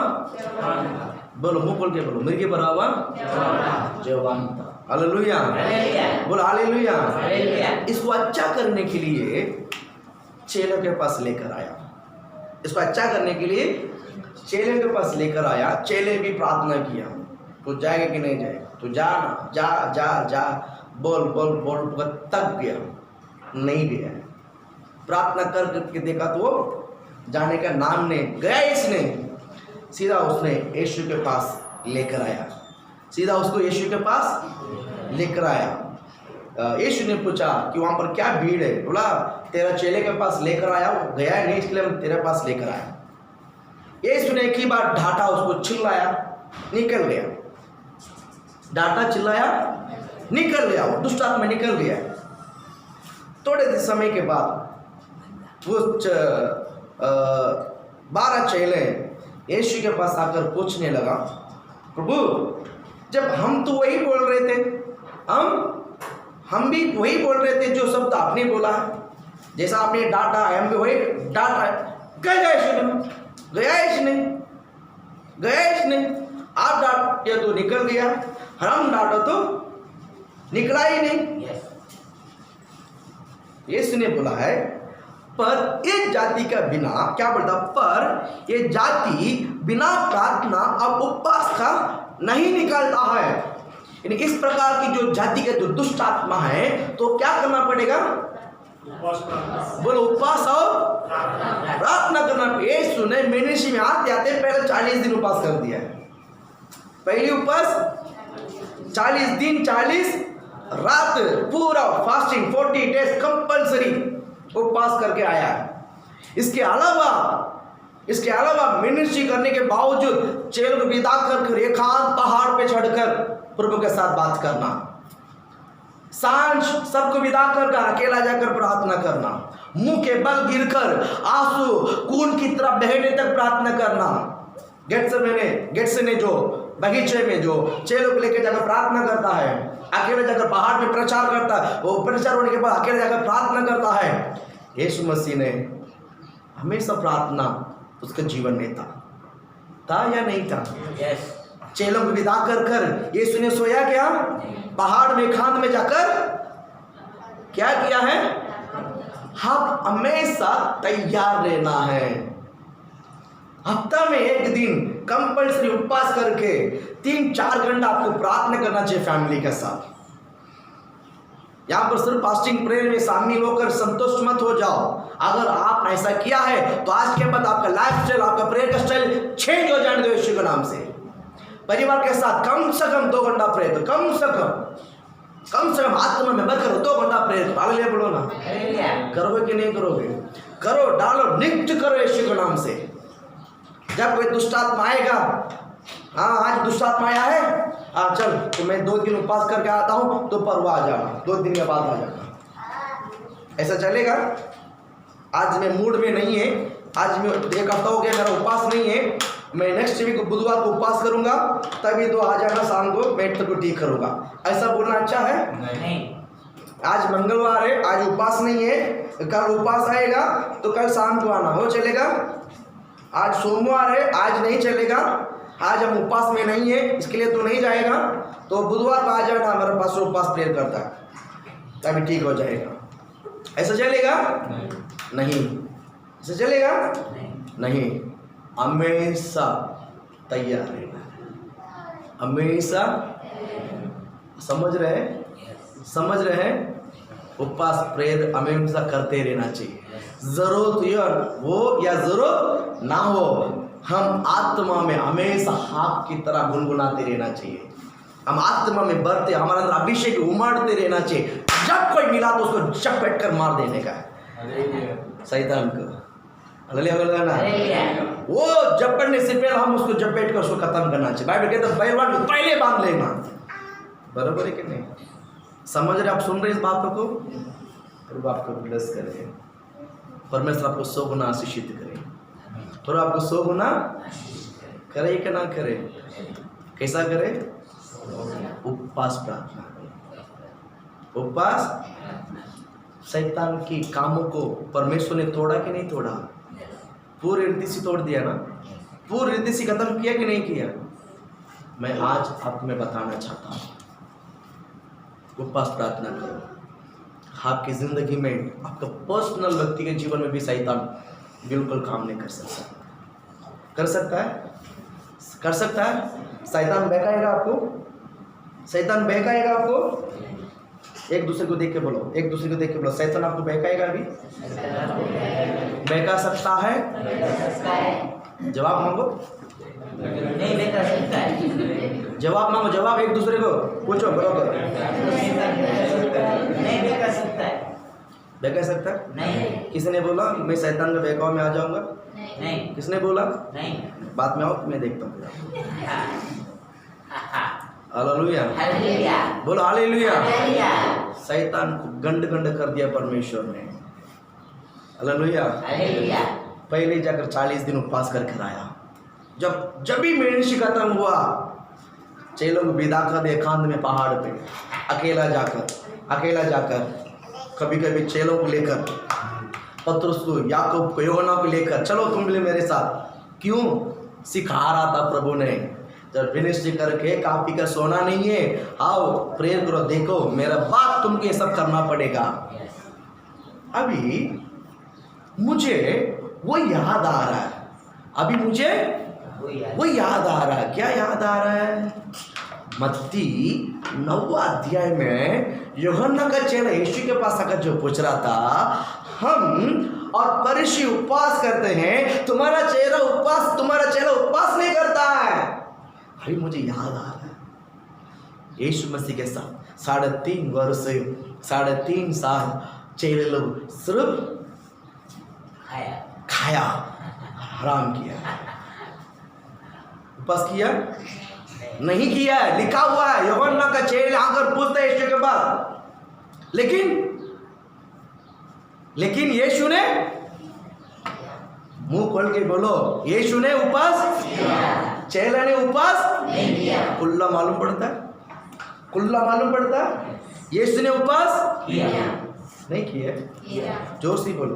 बोलो मुंह खोल के बोलो, मिर्गी भरा हुआ जवान था। हालेलुया, बोलो हालेलुया। इसको अच्छा करने के लिए चेलों के पास लेकर आया। इसको अच्छा करने के लिए चेले के पास लेकर आया। चेले भी प्रार्थना किया, तू जाएगा कि नहीं जाएगा, तू जा ना, जा जा जा, बोल बोल बोल, तक गया, नहीं गया। प्रार्थना कर करके देखा तो वो जाने का नाम नहीं गया। इसने सीधा उसने यीशु के पास लेकर आया। सीधा उसको यीशु के पास लेकर आया। यीशु ने पूछा कि वहां पर क्या भीड़ है। बोला तेरा चेले के पास लेकर आया, वो गया है नहीं इसलिए मैं तेरे पास लेकर आया। यीशु ने एक ही बार डांटा, उसको चिल्लाया, निकल गया। डांटा, चिल्लाया, निकल गया, वो दुष्ट आत्मा निकल गया। थोड़े समय के बाद वो 12 चेले यीशु के पास आकर पूछने लगा, प्रभु जब हम तो वही बोल रहे थे, हम भी वही बोल रहे थे जो शब्द आपने बोला है, जैसा आपने डांटा है हम भी वही डांटा है। गया इसने आप डांटे तो निकल गया, हम डांटो तो निकला ही नहीं। यीशु ने बोला है पर एक जाति का बिना, क्या बोलता, पर ये जाति बिना प्रार्थना और उपवास का नहीं निकलता है। यानी इस प्रकार की जो जाति के जो दुष्ट आत्मा है तो क्या करना पड़ेगा, बोलो उपवास और प्रार्थना करना। यीशु ने मिनिस्ट्री में आते आते पहले 40 दिन उपवास कर दिया है। पहली उपवास 40 दिन 40 रात पूरा फास्टिंग 40 डेज कंपल्सरी उपवास करके आया है। इसके अलावा मिनिस्ट्री करने के बावजूद चेलों को विदा कर एकांत पहाड़ पे चढ़कर प्रभु के साथ बात करना, सांझ सबको विदा कर अकेला जाकर प्रार्थना करना, मुंह के बल गिरकर आंसू खून की तरह बहने तक प्रार्थना करना। गेत्सेमने जो बगीचे में जो चेलों को लेकर जाकर प्रार्थना करता है, अकेले जाकर पहाड़ में प्रचार करता है, वो प्रचार होने के बाद अकेले जाकर प्रार्थना करता है। यीशु मसीह ने हमेशा प्रार्थना उसके जीवन में था या नहीं था? चेलों को विदा कर यीशु ने सोया क्या, पहाड़ में एकांत में जाकर क्या किया है, हम हमेशा तैयार रहना है। हफ्ता में एक दिन कंपल्सरी उपवास करके 3-4 घंटा आपको प्रार्थना करना चाहिए फैमिली के साथ। यहाँ पर सिर्फ फास्टिंग प्रेयर में शामिल होकर संतुष्ट मत हो जाओ। अगर आप ऐसा किया है तो आज के बाद आपका लाइफ स्टाइल, आपका प्रेयर का स्टाइल चेंज हो जाने दो यीशु के नाम से। परिवार के साथ कम से कम 2 घंटा प्रेयर करो, कम से कम आत्मा में मत करो 2 घंटा प्रेयर। हालेलुया बोलो ना, करोगे कि नहीं करोगे? करो, डालो, नित्य करो यीशु के नाम से। जब कोई दुष्ट आत्मा आएगा, हाँ आज दुष्ट आत्मा आया है, हाँ चल तो मैं 2 दिन उपवास करके आता हूँ तो परवा आ जाना, 2 दिन के बाद आ जाना, ऐसा चलेगा? आज मैं मूड में नहीं है, आज मैं 1 हफ्ता हो गया मेरा उपवास नहीं है, मैं नेक्स्ट वीक बुधवार को उपवास करूंगा, तभी तो आ जाना शाम को, मैं तो ठीक करूंगा। ऐसा बोलना अच्छा है? नहीं। आज मंगलवार है, आज उपवास नहीं है, कल उपवास आएगा तो कल शाम को आना, हो चलेगा? आज सोमवार है, आज नहीं चलेगा, आज हम उपवास में नहीं है, इसके लिए तो नहीं जाएगा, तो बुधवार को आ जाना हमारे पास उपवास प्रेयर करता है, तभी ठीक हो जाएगा। ऐसा चलेगा? नहीं। ऐसा चलेगा? नहीं। हमेशा तैयार रहना, हमेशा समझ रहे हैं, उपवास प्रेयर हमेशा करते रहना चाहिए। जरूरत हो या जरूरत ना हो, हम आत्मा में हमेशा हाथ की तरह गुनगुनाते रहना चाहिए। हम आत्मा में बढ़ते, हमारे अंदर अभिषेक उमड़ते रहना चाहिए। जब कोई मिला तो उसको चपेट कर मार देने का शैतान को। वो जपटने से पहले हम उसको जपेट कर उसको खत्म करना चाहिए। बाइबल कहता है पहलवान को पहले बांध लेना। बराबर है कि नहीं? समझ रहे, आप सुन रहे इस बातों को? प्रभु आपको ब्लेस करे, परमेश्वर आपको 100 गुना आशीषित करे, और आपको 100 गुना करे कि ना करे? कैसा करे? उपवास प्रार्थना करे। उपवास शैतान की कामों को परमेश्वर ने तोड़ा कि नहीं तोड़ा? पूरी रीति से तोड़ दिया ना, पूरी रीति से खत्म किया कि नहीं किया? मैं आज आप में बताना चाहता हूँ, उपवास प्रार्थना करो। आपकी जिंदगी में, आपका पर्सनल व्यक्ति के जीवन में भी शैतान बिल्कुल काम नहीं कर सकता। कर सकता है? कर सकता है? शैतान बहकाएगा आपको, शैतान बहकाएगा आपको। एक दूसरे को देख के बोलो, एक दूसरे को देख के बोलो, शैतान आपको बहकाएगा अभी? बहका सकता है? जवाब मांगो। नहीं बहका सकता है। जवाब मांगो, जवाब एक दूसरे को पूछो बरोबर। नहीं बेका सकता है। बहका सकता है? नहीं किसने बोला मैं शैतान के बहकाव में आ जाऊंगा? नहीं किसने बोला? नहीं। बाद में आओ मैं देखता हूँ। हाँ। हालेलुया, हालेलुया बोलो हालेलुया। हालेलुया शैतान को गंड गंड कर दिया परमेश्वर ने। हालेलुया। हालेलुया। पहले जाकर 40 दिन उपवास करके आया। जब भी मिनिस्ट्री खत्म हुआ, चेलों को विदा कर दे एकांत में पहाड़ पे, अकेला जाकर कभी कभी चेलों को लेकर, पतरस को, याकूब को, यूहन्ना को लेकर, चलो तुम भी मेरे साथ। क्यों? सिखा रहा था प्रभु ने। जब मिनिस्ट्री करके काफी का सोना नहीं है, आओ प्रेयर करो, देखो मेरा बात तुमको ये सब करना पड़ेगा। अभी मुझे वो याद आ रहा है, अभी मुझे वो याद आ रहा है। क्या याद आ रहा है? मत्ती 9वां अध्याय में यूहन्ना का चेला यीशु के पास आकर जो पूछ रहा था, हम और फरीसी उपवास करते हैं, तुम्हारा चेला उपवास नहीं करता है। अभी मुझे याद आ रहा है यीशु मसीह के साथ 3.5 साल चेले लोग सिर्फ खाया, हराम किया, उपवास किया नहीं किया है। लिखा हुआ है, यूहन्ना का चेले आकर पूछते हैं यीशु के पास, लेकिन यीशु ने मुंह खोल के बोलो, यीशु ने उपवास, चेला ने उपवास नहीं किया। कुल्ला मालूम पड़ता है। यीशु ने उपवास नहीं किया। जोर से बोलो,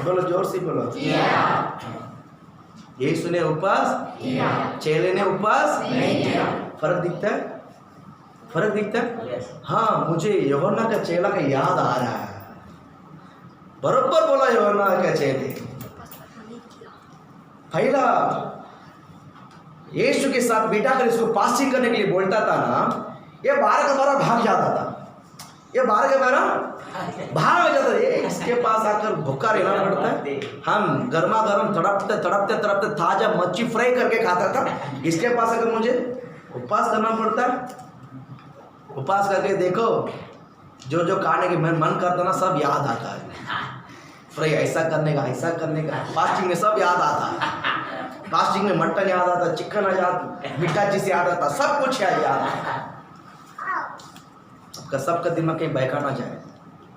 बोलो जोर से बोलो। यीशु ने उपवास, चेले ने उपवास नहीं किया। फर्क दिखता है। हाँ, मुझे यूहन्ना का चेला का याद आ रहा है। बरोबर बोला यूहन्ना का चेले। पहला यीशु के साथ बिठा कर इसको पासिंग करने के लिए बोलता था ना, ये 12 का 12 भाग जाता था। ये 12 के 12 भाग हो जाता है। इसके पास आकर भूखा रहना पड़ता है। हम गर्मा गर्म तड़पते ताजा मच्छी फ्राई करके खाता था। इसके पास आकर मुझे उपवास करना पड़ता है। उपवास करके देखो, जो खाने के मन करता ना सब याद आता है। फ्राई ऐसा करने का फास्टिंग में सब याद आता है। फास्टिंग में मटन याद आता, चिकन याद, मीठा चीज याद आता, सब कुछ याद आता। सबका दिमाग कहीं बहका ना जाए,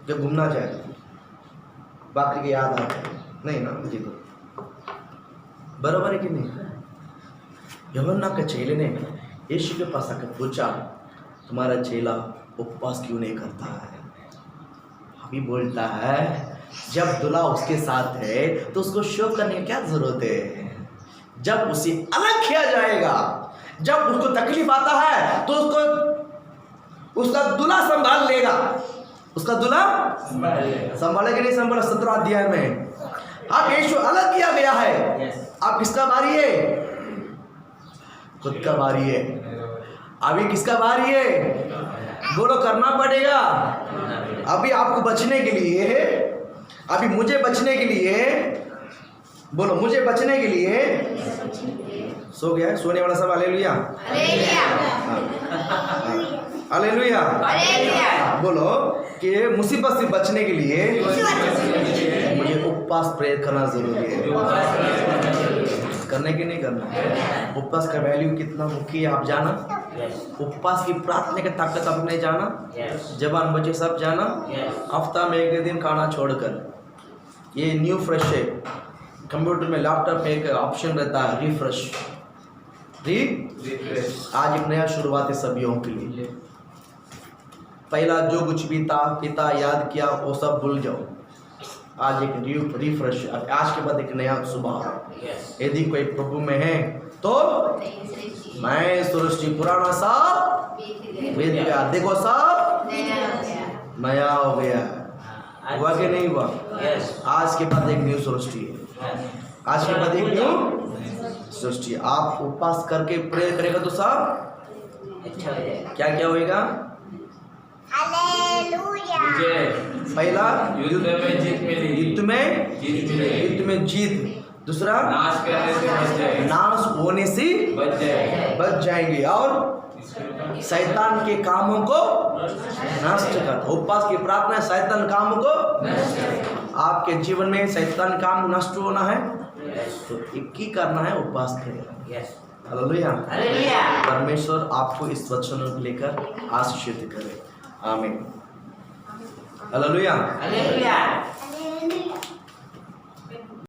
जो घूमना जाए, बाकी के याद आ जाए नहीं ना मुझे तो। बराबर है कि नहीं? यूहन्ना के चेले ने यीशु के पास आकर पूछा, तुम्हारा चेला उपवास क्यों नहीं करता है? अभी बोलता है, जब दूल्हा उसके साथ है तो उसको शोक करने की क्या जरूरत है? जब उसे अलग किया जाएगा, जब उसको तकलीफ आता है तो उसका दूल्हा संभाल लेगा। उसका दूल्हा संभालेगा नहीं संभाला? 17 अध्याय में अब यीशु अलग किया गया है। अब किसका बारी है? खुद का बारी है। अभी किसका बारी है? बोलो, करना पड़ेगा। अभी आपको बचने के लिए, अभी मुझे बचने के लिए, बोलो मुझे बचने के लिए सो गया है। सोने वाला सब हालेलुया, हालेलुया। बोलो कि मुसीबत से बचने के लिए मुझे उपवास प्रेयर करना जरूरी है। करने की नहीं करना। उपवास का वैल्यू कितना मुख्य है आप जाना? उपवास की प्रार्थना की ताकत आपने जाना? जवान बच्चे सब जाना? हफ्ता में 1 दिन खाना छोड़कर, ये न्यू फ्रेश है। कंप्यूटर में, लैपटॉप में एक ऑप्शन रहता है रिफ्रेश। आज एक नया शुरुआत है सभी के लिए। पहला जो कुछ भी था पिता याद किया वो सब भूल जाओ। आज एक रिफ्रेश, आज के बाद एक नया सुबह। यदि कोई प्रभु में है तो मैं सृष्टि पुराना सब वेद गया, देखो सब नया हो गया। हुआ कि नहीं हुआ? आज के बाद एक न्यू सृष्टि है। आज के बाद एक न्यू सृष्टि। आप उपवास करके प्रेयर करेगा तो सब अच्छा हो जाएगा। क्या क्या होएगा? पहला युद्ध में जीत मिलेगी। युद्ध में जीत, दूसरा नाश करने से बच जाएंगे, नाश होने से बच जाएंगे। बच जाएंगे और शैतान के कामों को नष्ट करता। उपवास की प्रार्थना शैतान कामों को, आपके जीवन में शैतान काम नष्ट होना है तो एक ही करना है, उपवास करेगा। Yes hallelujah. हालेलुया परमेश्वर आपको इस वचन को लेकर आशीषित करे। आमीन। हालेलुया। हालेलुया